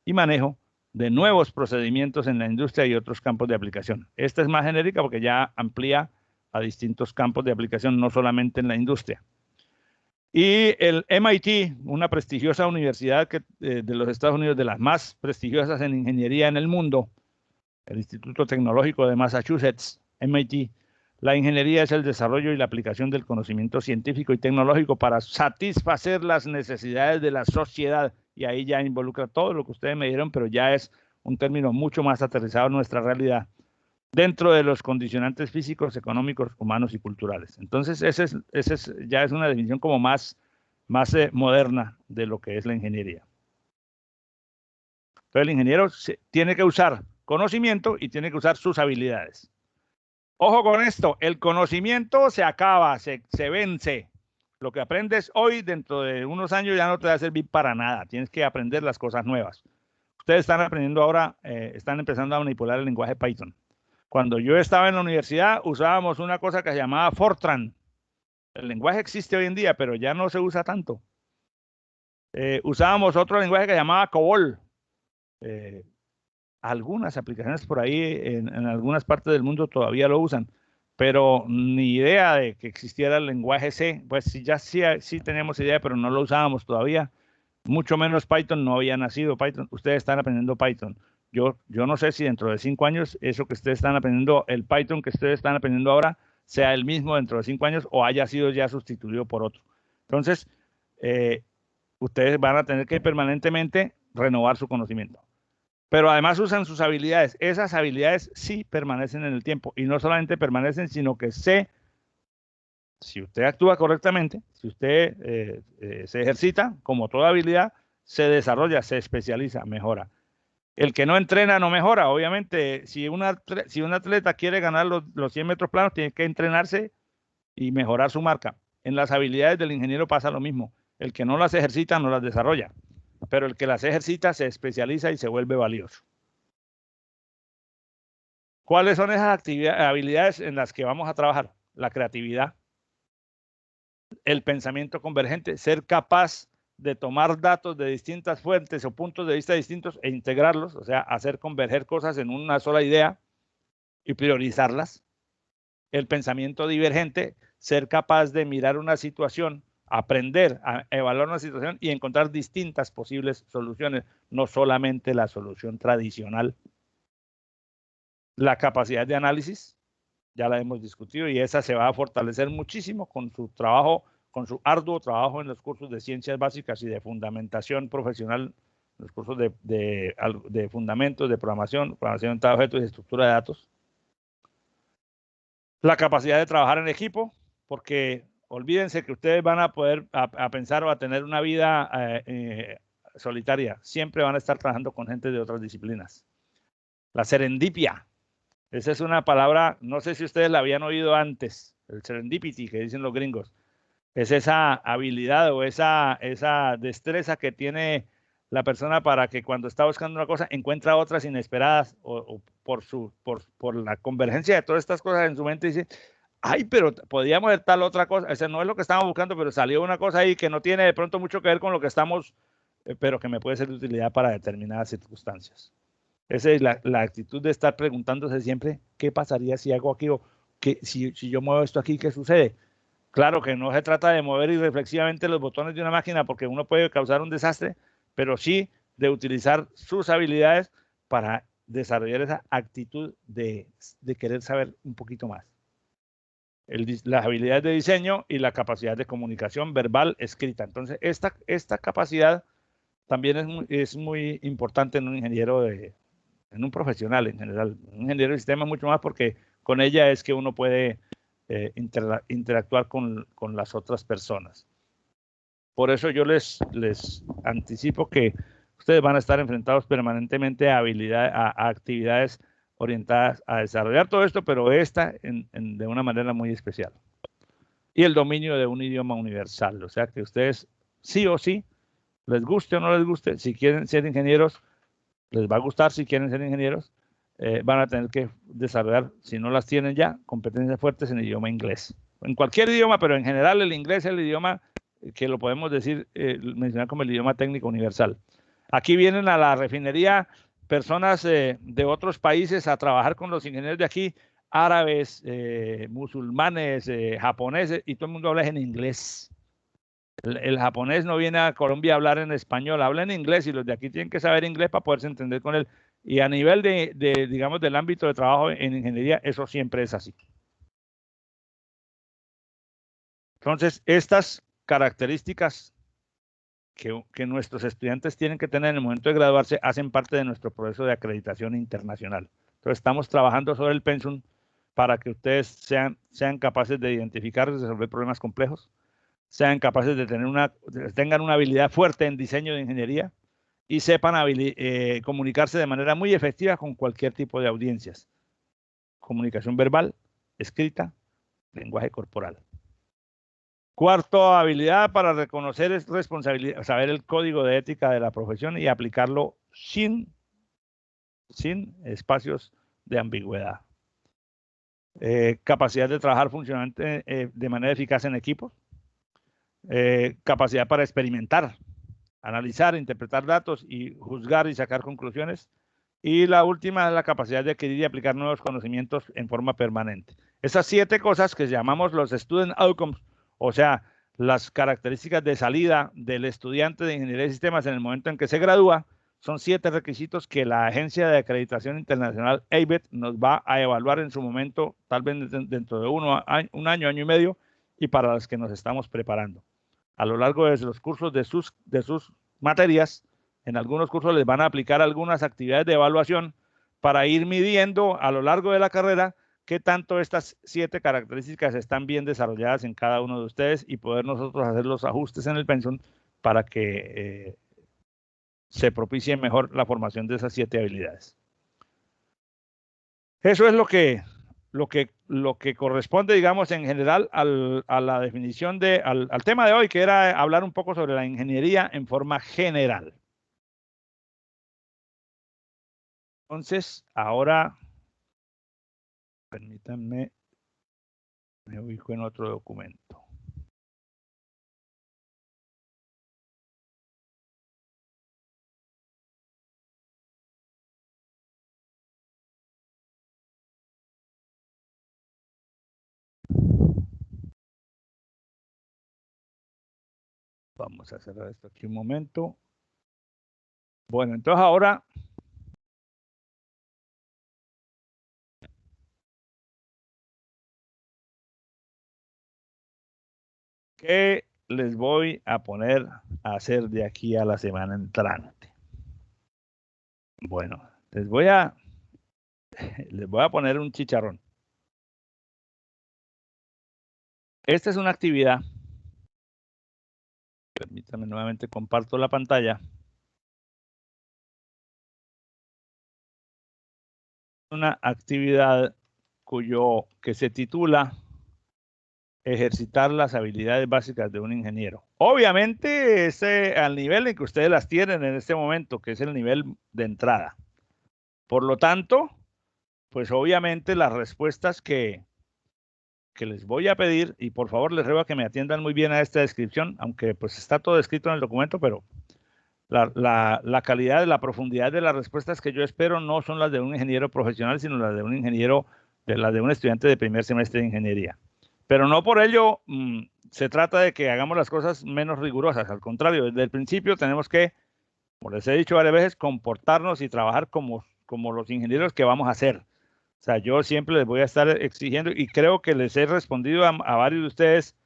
y manejo de nuevos procedimientos en la industria y otros campos de aplicación. Esta es más genérica porque ya amplía a distintos campos de aplicación, no solamente en la industria. Y el MIT, una prestigiosa universidad de los Estados Unidos, de las más prestigiosas en ingeniería en el mundo, el Instituto Tecnológico de Massachusetts, MIT, la ingeniería es el desarrollo y la aplicación del conocimiento científico y tecnológico para satisfacer las necesidades de la sociedad, y ahí ya involucra todo lo que ustedes me dieron, pero ya es un término mucho más aterrizado en nuestra realidad, dentro de los condicionantes físicos, económicos, humanos y culturales. Entonces, ya es una definición como más moderna de lo que es la ingeniería. Entonces, el ingeniero tiene que usar conocimiento y tiene que usar sus habilidades. Ojo con esto, el conocimiento se acaba, se vence. Lo que aprendes hoy, dentro de unos años ya no te va a servir para nada. Tienes que aprender las cosas nuevas. Ustedes están aprendiendo ahora, están empezando a manipular el lenguaje Python. Cuando yo estaba en la universidad, usábamos una cosa que se llamaba Fortran. El lenguaje existe hoy en día, pero ya no se usa tanto. Usábamos otro lenguaje que se llamaba COBOL. Algunas aplicaciones por ahí en algunas partes del mundo todavía lo usan, pero ni idea de que existiera el lenguaje C. Pues sí teníamos idea, pero no lo usábamos todavía. Mucho menos Python, no había nacido Python. Ustedes están aprendiendo Python. Yo no sé si dentro de 5 años eso que ustedes están aprendiendo, el Python que ustedes están aprendiendo ahora, sea el mismo dentro de 5 años o haya sido ya sustituido por otro. Entonces, ustedes van a tener que permanentemente renovar su conocimiento. Pero además usan sus habilidades. Esas habilidades sí permanecen en el tiempo, y no solamente permanecen, sino que si usted actúa correctamente, si usted se ejercita, como toda habilidad, se desarrolla, se especializa, mejora. El que no entrena no mejora. Obviamente, si un atleta quiere ganar los 100 metros planos, tiene que entrenarse y mejorar su marca. En las habilidades del ingeniero pasa lo mismo. El que no las ejercita no las desarrolla, pero el que las ejercita se especializa y se vuelve valioso. ¿Cuáles son esas habilidades en las que vamos a trabajar? La creatividad, el pensamiento convergente, ser capaz de tomar datos de distintas fuentes o puntos de vista distintos e integrarlos, o sea, hacer converger cosas en una sola idea y priorizarlas. El pensamiento divergente, ser capaz de mirar una situación, aprender a evaluar una situación y encontrar distintas posibles soluciones, no solamente la solución tradicional. La capacidad de análisis, ya la hemos discutido y esa se va a fortalecer muchísimo con su trabajo, con su arduo trabajo en los cursos de ciencias básicas y de fundamentación profesional, los cursos de fundamentos, de programación de objetos y estructura de datos. La capacidad de trabajar en equipo, porque olvídense que ustedes van a poder a pensar o a tener una vida solitaria. Siempre van a estar trabajando con gente de otras disciplinas. La serendipia. Esa es una palabra, no sé si ustedes la habían oído antes, el serendipity que dicen los gringos. Es esa habilidad o esa destreza que tiene la persona para que cuando está buscando una cosa encuentra otras inesperadas o por la convergencia de todas estas cosas en su mente dice, ay, pero podíamos ver tal otra cosa. Ese no es lo que estábamos buscando, pero salió una cosa ahí que no tiene de pronto mucho que ver con lo que estamos, pero que me puede ser de utilidad para determinadas circunstancias. Esa es la actitud de estar preguntándose siempre, ¿qué pasaría si hago aquí? O si yo muevo esto aquí, ¿qué sucede? Claro que no se trata de mover irreflexivamente los botones de una máquina porque uno puede causar un desastre, pero sí de utilizar sus habilidades para desarrollar esa actitud de querer saber un poquito más. Las habilidades de diseño y la capacidad de comunicación verbal escrita. Entonces, esta capacidad también es muy importante en un ingeniero, en un profesional en general. Un ingeniero de sistema mucho más porque con ella es que uno puede interactuar con las otras personas. Por eso yo les anticipo que ustedes van a estar enfrentados permanentemente a actividades orientadas a desarrollar todo esto, pero de una manera muy especial. Y el dominio de un idioma universal, o sea que ustedes sí o sí, les guste o no les guste, si quieren ser ingenieros, les va a gustar si quieren ser ingenieros, van a tener que desarrollar, si no las tienen ya, competencias fuertes en el idioma inglés. En cualquier idioma, pero en general el inglés es el idioma que lo podemos mencionar como el idioma técnico universal. Aquí vienen a la refinería personas de otros países a trabajar con los ingenieros de aquí, árabes, musulmanes, japoneses, y todo el mundo habla en inglés. El japonés no viene a Colombia a hablar en español, habla en inglés y los de aquí tienen que saber inglés para poderse entender con él. Y a nivel digamos, del ámbito de trabajo en ingeniería, eso siempre es así. Entonces, estas características que nuestros estudiantes tienen que tener en el momento de graduarse hacen parte de nuestro proceso de acreditación internacional. Entonces, estamos trabajando sobre el pensum para que ustedes sean capaces de identificar y resolver problemas complejos, sean capaces de tengan una habilidad fuerte en diseño de ingeniería y sepan comunicarse de manera muy efectiva con cualquier tipo de audiencias. Comunicación verbal, escrita, lenguaje corporal. Cuarto, habilidad para reconocer responsabilidad, saber el código de ética de la profesión y aplicarlo sin espacios de ambigüedad. Capacidad de trabajar funcionalmente de manera eficaz en equipos. Capacidad para experimentar, analizar, interpretar datos y juzgar y sacar conclusiones. Y la última es la capacidad de adquirir y aplicar nuevos conocimientos en forma permanente. Esas 7 cosas que llamamos los Student Outcomes, o sea, las características de salida del estudiante de Ingeniería de Sistemas en el momento en que se gradúa, son 7 requisitos que la Agencia de Acreditación Internacional ABET nos va a evaluar en su momento, tal vez dentro de un año y medio, y para las que nos estamos preparando. A lo largo de los cursos de sus materias, en algunos cursos les van a aplicar algunas actividades de evaluación para ir midiendo a lo largo de la carrera qué tanto estas 7 características están bien desarrolladas en cada uno de ustedes y poder nosotros hacer los ajustes en el pensum para que se propicie mejor la formación de esas 7 habilidades. Eso es lo que corresponde, digamos, en general a la definición al tema de hoy, que era hablar un poco sobre la ingeniería en forma general. Entonces, ahora, permítanme, me ubico en otro documento. Vamos a cerrar esto aquí un momento. Bueno, entonces ahora ¿qué les voy a poner a hacer de aquí a la semana entrante? Bueno, les voy a poner un chicharrón. Esta es una actividad. Permítanme nuevamente, comparto la pantalla. Una actividad que se titula ejercitar las habilidades básicas de un ingeniero. Obviamente, al nivel en que ustedes las tienen en este momento, que es el nivel de entrada. Por lo tanto, pues obviamente las respuestas que les voy a pedir, y por favor les ruego que me atiendan muy bien a esta descripción, aunque pues está todo escrito en el documento, pero la calidad, la profundidad de las respuestas que yo espero no son las de un ingeniero profesional, sino las de un ingeniero, las de un estudiante de primer semestre de ingeniería. Pero no por ello se trata de que hagamos las cosas menos rigurosas. Al contrario, desde el principio tenemos que, como les he dicho varias veces, comportarnos y trabajar como los ingenieros que vamos a ser. O sea, yo siempre les voy a estar exigiendo, y creo que les he respondido a varios de ustedes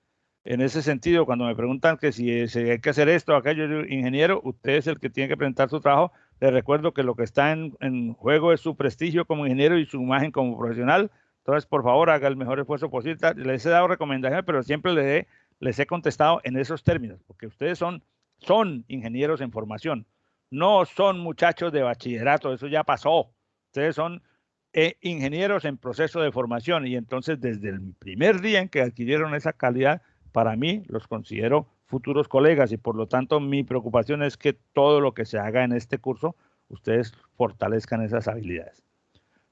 en ese sentido, cuando me preguntan que si hay que hacer esto o aquello. Yo digo, ingeniero, usted es el que tiene que presentar su trabajo. Les recuerdo que lo que está en juego es su prestigio como ingeniero y su imagen como profesional. Entonces, por favor, haga el mejor esfuerzo posible. Les he dado recomendaciones, pero siempre les he contestado en esos términos, porque ustedes son ingenieros en formación. No son muchachos de bachillerato, eso ya pasó. Ustedes son ingenieros en proceso de formación, y entonces desde el primer día en que adquirieron esa calidad, para mí los considero futuros colegas, y por lo tanto mi preocupación es que todo lo que se haga en este curso, ustedes fortalezcan esas habilidades.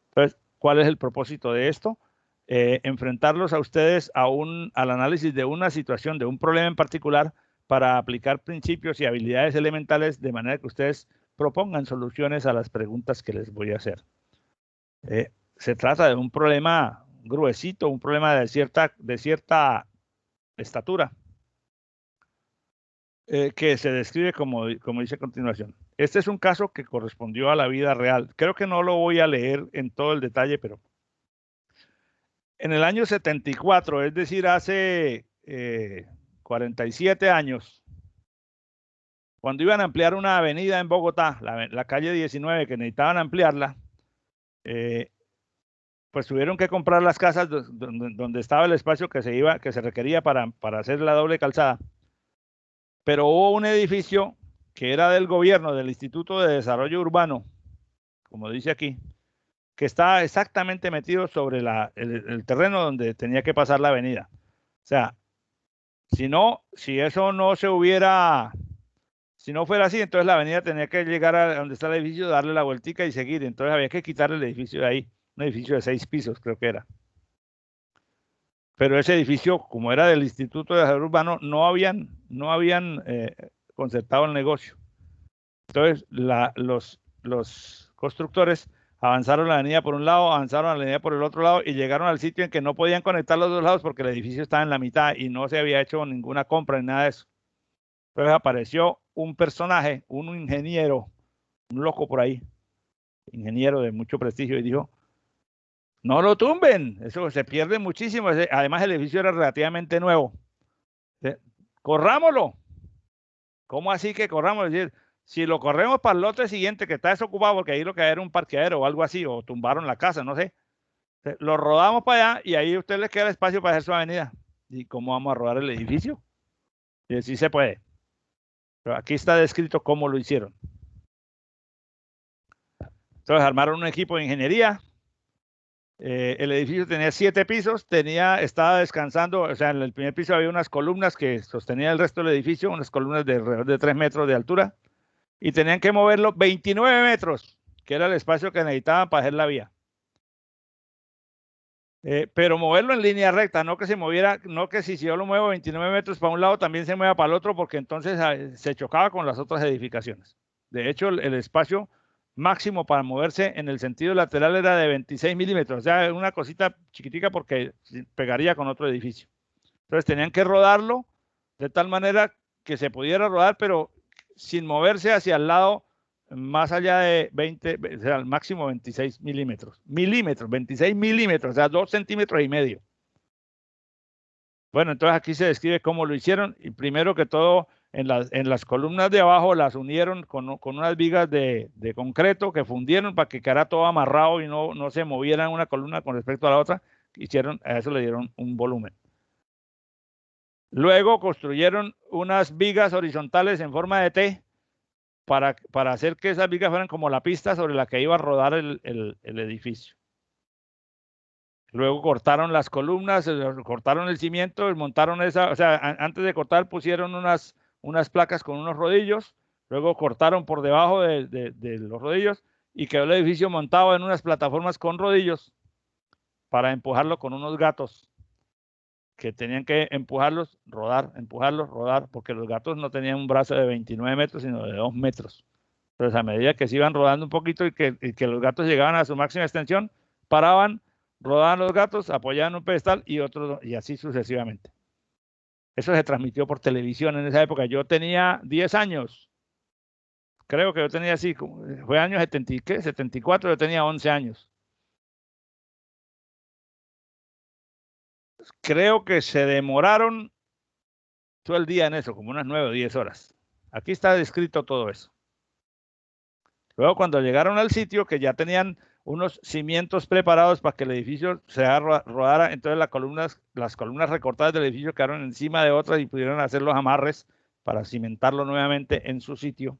Entonces, ¿cuál es el propósito de esto? Enfrentarlos a ustedes al análisis de una situación, de un problema en particular, para aplicar principios y habilidades elementales de manera que ustedes propongan soluciones a las preguntas que les voy a hacer. Se trata de un problema gruesito, un problema de cierta estatura, que se describe como dice a continuación. Este es un caso que correspondió a la vida real. Creo que no lo voy a leer en todo el detalle, pero en el año 74, es decir, hace 47 años, cuando iban a ampliar una avenida en Bogotá, la calle 19, que necesitaban ampliarla, pues tuvieron que comprar las casas donde estaba el espacio que se requería para hacer la doble calzada. Pero hubo un edificio que era del gobierno, del Instituto de Desarrollo Urbano, como dice aquí, que está exactamente metido sobre el terreno donde tenía que pasar la avenida. O sea, si no fuera así, entonces la avenida tenía que llegar a donde está el edificio, darle la vueltica y seguir. Entonces había que quitarle el edificio de ahí, un edificio de 6 pisos, creo que era. Pero ese edificio, como era del Instituto de Desarrollo Urbano, no habían concertado el negocio. Entonces, los constructores avanzaron la avenida por un lado, avanzaron la avenida por el otro lado, y llegaron al sitio en que no podían conectar los dos lados porque el edificio estaba en la mitad y no se había hecho ninguna compra ni nada de eso. Entonces apareció un personaje, un ingeniero, un loco por ahí, ingeniero de mucho prestigio, y dijo: no lo tumben, eso se pierde muchísimo. Además, el edificio era relativamente nuevo. Corrámoslo. ¿Cómo así que corramos? Es decir, si lo corremos para el lote siguiente que está desocupado, porque ahí lo que era un parqueadero o algo así, o tumbaron la casa, no sé. Lo rodamos para allá y ahí a usted les queda el espacio para hacer su avenida. ¿Y cómo vamos a rodar el edificio? Y sí se puede. Pero aquí está descrito cómo lo hicieron. Entonces armaron un equipo de ingeniería. El edificio tenía 7 pisos, estaba descansando, o sea, en el primer piso había unas columnas que sostenían el resto del edificio, unas columnas de alrededor de 3 metros de altura, y tenían que moverlo 29 metros, que era el espacio que necesitaban para hacer la vía. Pero moverlo en línea recta, no que se moviera, no que si yo lo muevo 29 metros para un lado, también se mueva para el otro, porque entonces se chocaba con las otras edificaciones. De hecho, el espacio máximo para moverse en el sentido lateral era de 26 milímetros, o sea, una cosita chiquitica porque pegaría con otro edificio. Entonces tenían que rodarlo de tal manera que se pudiera rodar, pero sin moverse hacia el lado más allá de 20, o sea, al máximo 26 milímetros. 26 milímetros, o sea, 2 centímetros y medio. Bueno, entonces aquí se describe cómo lo hicieron, y primero que todo, en las columnas de abajo las unieron con unas vigas de concreto que fundieron para que quedara todo amarrado y no se moviera una columna con respecto a la otra. A eso le dieron un volumen. Luego construyeron unas vigas horizontales en forma de T para hacer que esas vigas fueran como la pista sobre la que iba a rodar el edificio. Luego cortaron las columnas, cortaron el cimiento y montaron esa, o sea, antes de cortar pusieron unas placas con unos rodillos, luego cortaron por debajo de los rodillos y quedó el edificio montado en unas plataformas con rodillos para empujarlo con unos gatos que tenían que empujarlos, rodar, porque los gatos no tenían un brazo de 29 metros, sino de 2 metros. Entonces, a medida que se iban rodando un poquito y que los gatos llegaban a su máxima extensión, paraban, rodaban los gatos, apoyaban un pedestal y así sucesivamente. Eso se transmitió por televisión en esa época. Yo tenía 10 años. Creo que yo tenía así, fue año 74, yo tenía 11 años. Creo que se demoraron todo el día en eso, como unas 9 o 10 horas. Aquí está descrito todo eso. Luego, cuando llegaron al sitio, que ya tenían unos cimientos preparados para que el edificio se rodara, entonces las columnas recortadas del edificio quedaron encima de otras y pudieron hacer los amarres para cimentarlo nuevamente en su sitio.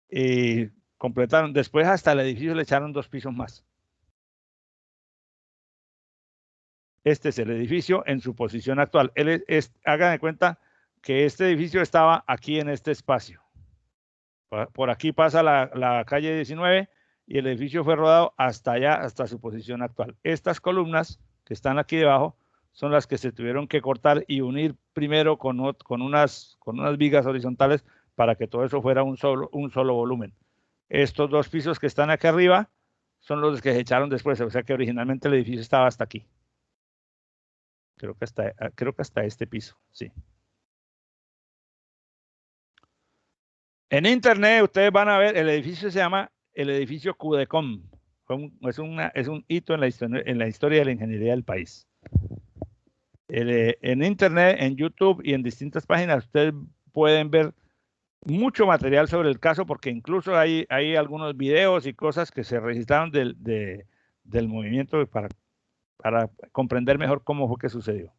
Y completaron. Después hasta el edificio le echaron 2 pisos más. Este es el edificio en su posición actual. Hagan de cuenta que este edificio estaba aquí en este espacio. Por aquí pasa la calle 19 y el edificio fue rodado hasta allá, hasta su posición actual. Estas columnas que están aquí debajo son las que se tuvieron que cortar y unir primero con unas vigas horizontales para que todo eso fuera un solo volumen. Estos 2 pisos que están aquí arriba son los que se echaron después, o sea que originalmente el edificio estaba hasta aquí. Creo que hasta este piso, sí. En internet ustedes van a ver, el edificio se llama el edificio Cudecom. Es un hito en la historia de la ingeniería del país. En internet, en YouTube y en distintas páginas ustedes pueden ver mucho material sobre el caso, porque incluso hay algunos videos y cosas que se registraron del movimiento para comprender mejor cómo fue que sucedió.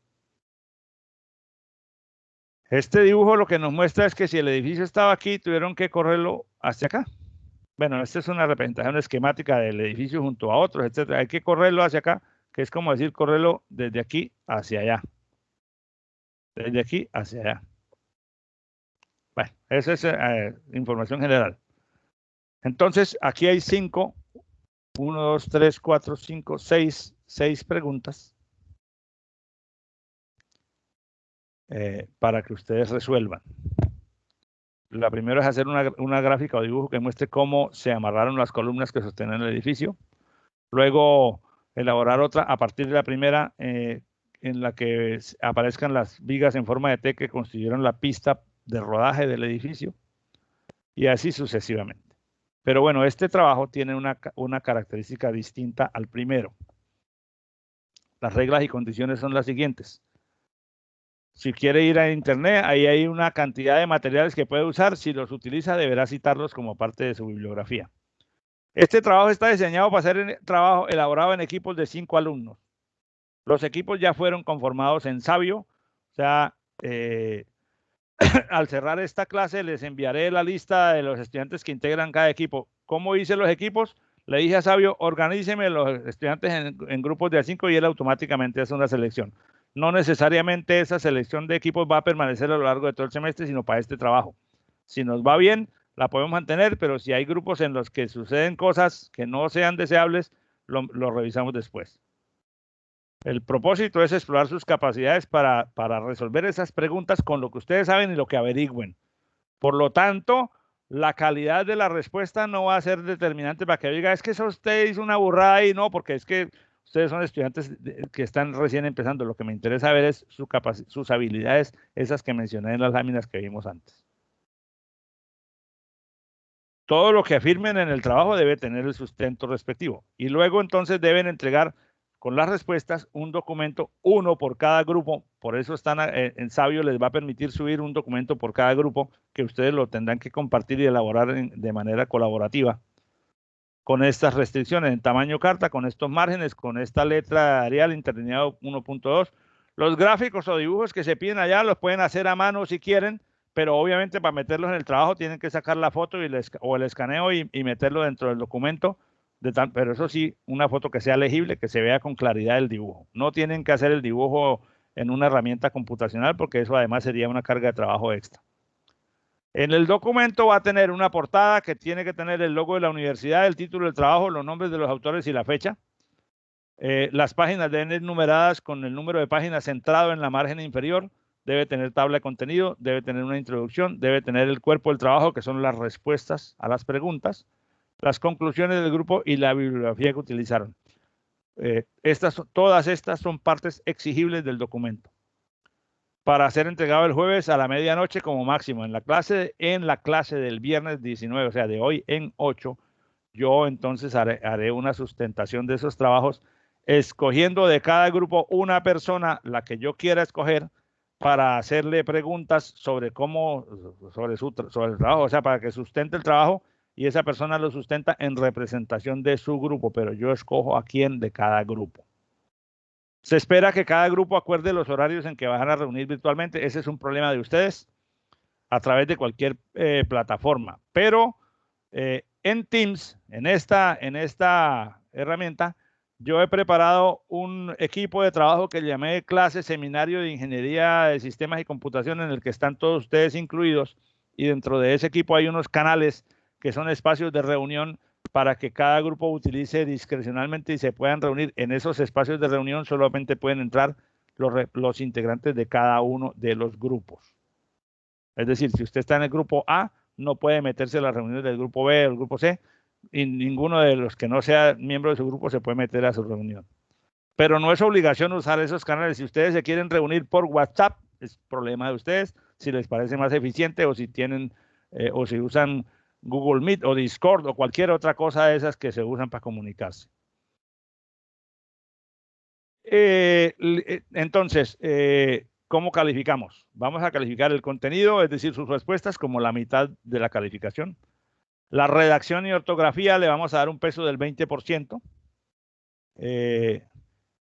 Este dibujo lo que nos muestra es que si el edificio estaba aquí, tuvieron que correrlo hacia acá. Bueno, esta es una representación esquemática del edificio junto a otros, etcétera. Hay que correrlo hacia acá, que es como decir correrlo desde aquí hacia allá. Desde aquí hacia allá. Bueno, esa es información general. Entonces, aquí hay 5, 1, 2, 3, 4, 5, 6 preguntas para que ustedes resuelvan. La primera es hacer una gráfica o dibujo que muestre cómo se amarraron las columnas que sostenían el edificio. Luego, elaborar otra a partir de la primera en la que aparezcan las vigas en forma de T que constituyeron la pista de rodaje del edificio. Y así sucesivamente. Pero bueno, este trabajo tiene una característica distinta al primero. Las reglas y condiciones son las siguientes. Si quiere ir a internet, ahí hay una cantidad de materiales que puede usar. Si los utiliza, deberá citarlos como parte de su bibliografía. Este trabajo está diseñado para ser un trabajo elaborado en equipos de 5 alumnos. Los equipos ya fueron conformados en Sabio, o sea, al cerrar esta clase les enviaré la lista de los estudiantes que integran cada equipo. ¿Cómo hice los equipos? Le dije a Sabio, organíceme los estudiantes en grupos de A5 y él automáticamente hace una selección. No necesariamente esa selección de equipos va a permanecer a lo largo de todo el semestre, sino para este trabajo. Si nos va bien, la podemos mantener, pero si hay grupos en los que suceden cosas que no sean deseables, lo revisamos después. El propósito es explorar sus capacidades para resolver esas preguntas con lo que ustedes saben y lo que averigüen. Por lo tanto, la calidad de la respuesta no va a ser determinante para que diga, es que eso usted hizo una burrada y no, porque es que ustedes son estudiantes que están recién empezando. Lo que me interesa ver es sus habilidades, esas que mencioné en las láminas que vimos antes. Todo lo que afirmen en el trabajo debe tener el sustento respectivo. Y luego entonces deben entregar con las respuestas un documento, uno por cada grupo. Por eso están en Sabio, les va a permitir subir un documento por cada grupo que ustedes lo tendrán que compartir y elaborar de manera colaborativa. Con estas restricciones en tamaño carta, con estos márgenes, con esta letra Arial interlineado 1.2. Los gráficos o dibujos que se piden allá los pueden hacer a mano si quieren, pero obviamente para meterlos en el trabajo tienen que sacar la foto o el escaneo y meterlo dentro del documento. Pero eso sí, una foto que sea legible, que se vea con claridad el dibujo. No tienen que hacer el dibujo en una herramienta computacional porque eso además sería una carga de trabajo extra. En el documento va a tener una portada que tiene que tener el logo de la universidad, el título del trabajo, los nombres de los autores y la fecha. Las páginas deben ir numeradas con el número de páginas centrado en la margen inferior. Debe tener tabla de contenido, debe tener una introducción, debe tener el cuerpo del trabajo, que son las respuestas a las preguntas, las conclusiones del grupo y la bibliografía que utilizaron. Todas estas son partes exigibles del documento para ser entregado el jueves a la medianoche como máximo. En la clase del viernes 19, o sea, de hoy en 8, yo entonces haré una sustentación de esos trabajos, escogiendo de cada grupo una persona, la que yo quiera escoger, para hacerle preguntas sobre sobre el trabajo, o sea, para que sustente el trabajo y esa persona lo sustenta en representación de su grupo, pero yo escojo a quién de cada grupo. Se espera que cada grupo acuerde los horarios en que van a reunir virtualmente. Ese es un problema de ustedes a través de cualquier plataforma. Pero en Teams, en esta herramienta, yo he preparado un equipo de trabajo que llamé clase seminario de ingeniería de sistemas y computación, en el que están todos ustedes incluidos. Y dentro de ese equipo hay unos canales que son espacios de reunión para que cada grupo utilice discrecionalmente y se puedan reunir. En esos espacios de reunión solamente pueden entrar los integrantes de cada uno de los grupos. Es decir, si usted está en el grupo A, no puede meterse a las reuniones del grupo B o el grupo C, y ninguno de los que no sea miembro de su grupo se puede meter a su reunión. Pero no es obligación usar esos canales. Si ustedes se quieren reunir por WhatsApp, es problema de ustedes, si les parece más eficiente, o si tienen, o si usan Google Meet o Discord o cualquier otra cosa de esas que se usan para comunicarse. Entonces, ¿cómo calificamos? Vamos a calificar el contenido, es decir, sus respuestas, como la mitad de la calificación. La redacción y ortografía le vamos a dar un peso del 20%.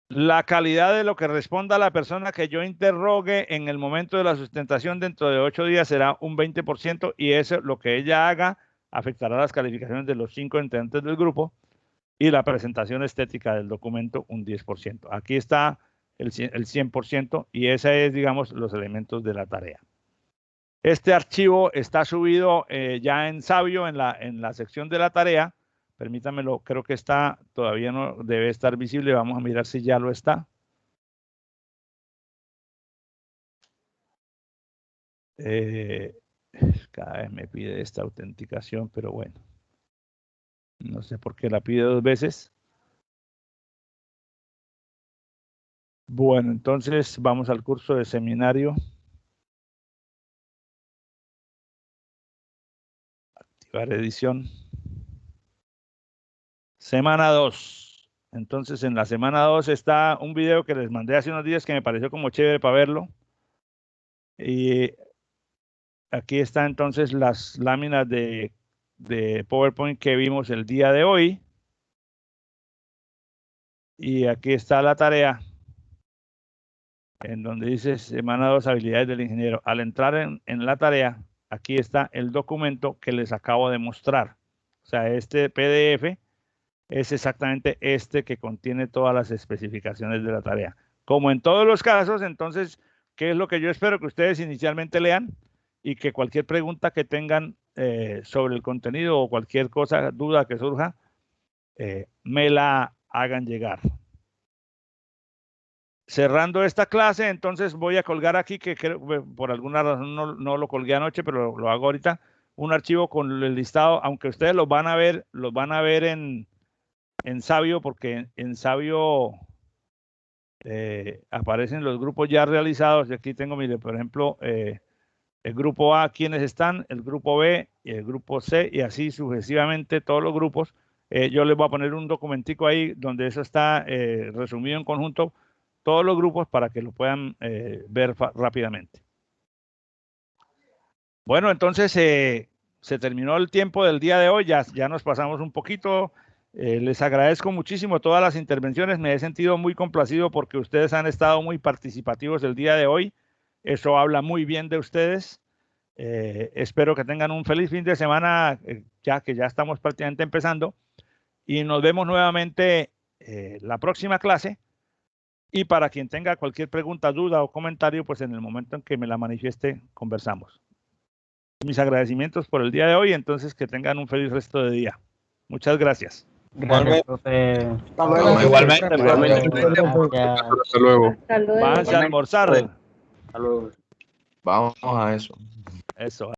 La calidad de lo que responda la persona que yo interrogue en el momento de la sustentación dentro de 8 días será un 20%, y eso, lo que ella haga, afectará las calificaciones de los 5 integrantes del grupo, y la presentación estética del documento un 10%. Aquí está el 100%, y esa es, digamos, los elementos de la tarea. Este archivo está subido ya en Sabio, en la sección de la tarea. Permítanmelo, creo que todavía no debe estar visible. Vamos a mirar si ya lo está. Cada vez me pide esta autenticación, pero bueno. No sé por qué la pide 2 veces. Bueno, entonces vamos al curso de seminario. Activar edición. Semana 2. Entonces, en la semana 2 está un video que les mandé hace unos días que me pareció como chévere para verlo. Y aquí están entonces las láminas de PowerPoint que vimos el día de hoy. Y aquí está la tarea en donde dice semana 2, habilidades del ingeniero. Al entrar en la tarea, aquí está el documento que les acabo de mostrar. O sea, este PDF es exactamente este que contiene todas las especificaciones de la tarea. Como en todos los casos, entonces, ¿qué es lo que yo espero que ustedes inicialmente lean? Y que cualquier pregunta que tengan sobre el contenido o cualquier cosa, duda que surja, me la hagan llegar. Cerrando esta clase, entonces voy a colgar aquí, que creo, por alguna razón no lo colgué anoche, pero lo hago ahorita, un archivo con el listado, aunque ustedes los van a ver en Sabio, porque en Sabio aparecen los grupos ya realizados. Y aquí tengo, mire, por ejemplo, el grupo A, quienes están, el grupo B y el grupo C, y así sucesivamente todos los grupos. Yo les voy a poner un documentico ahí donde eso está resumido en conjunto, todos los grupos, para que lo puedan ver rápidamente. Bueno, entonces se terminó el tiempo del día de hoy, ya nos pasamos un poquito. Les agradezco muchísimo todas las intervenciones, me he sentido muy complacido porque ustedes han estado muy participativos el día de hoy. Eso habla muy bien de ustedes. Espero que tengan un feliz fin de semana, ya que ya estamos prácticamente empezando. Y nos vemos nuevamente la próxima clase. Y para quien tenga cualquier pregunta, duda o comentario, pues en el momento en que me la manifieste, conversamos. Mis agradecimientos por el día de hoy, entonces que tengan un feliz resto de día. Muchas gracias. Gracias, profe. Igualmente. Hasta luego. Váyanse a almorzar. Vamos a eso. Eso.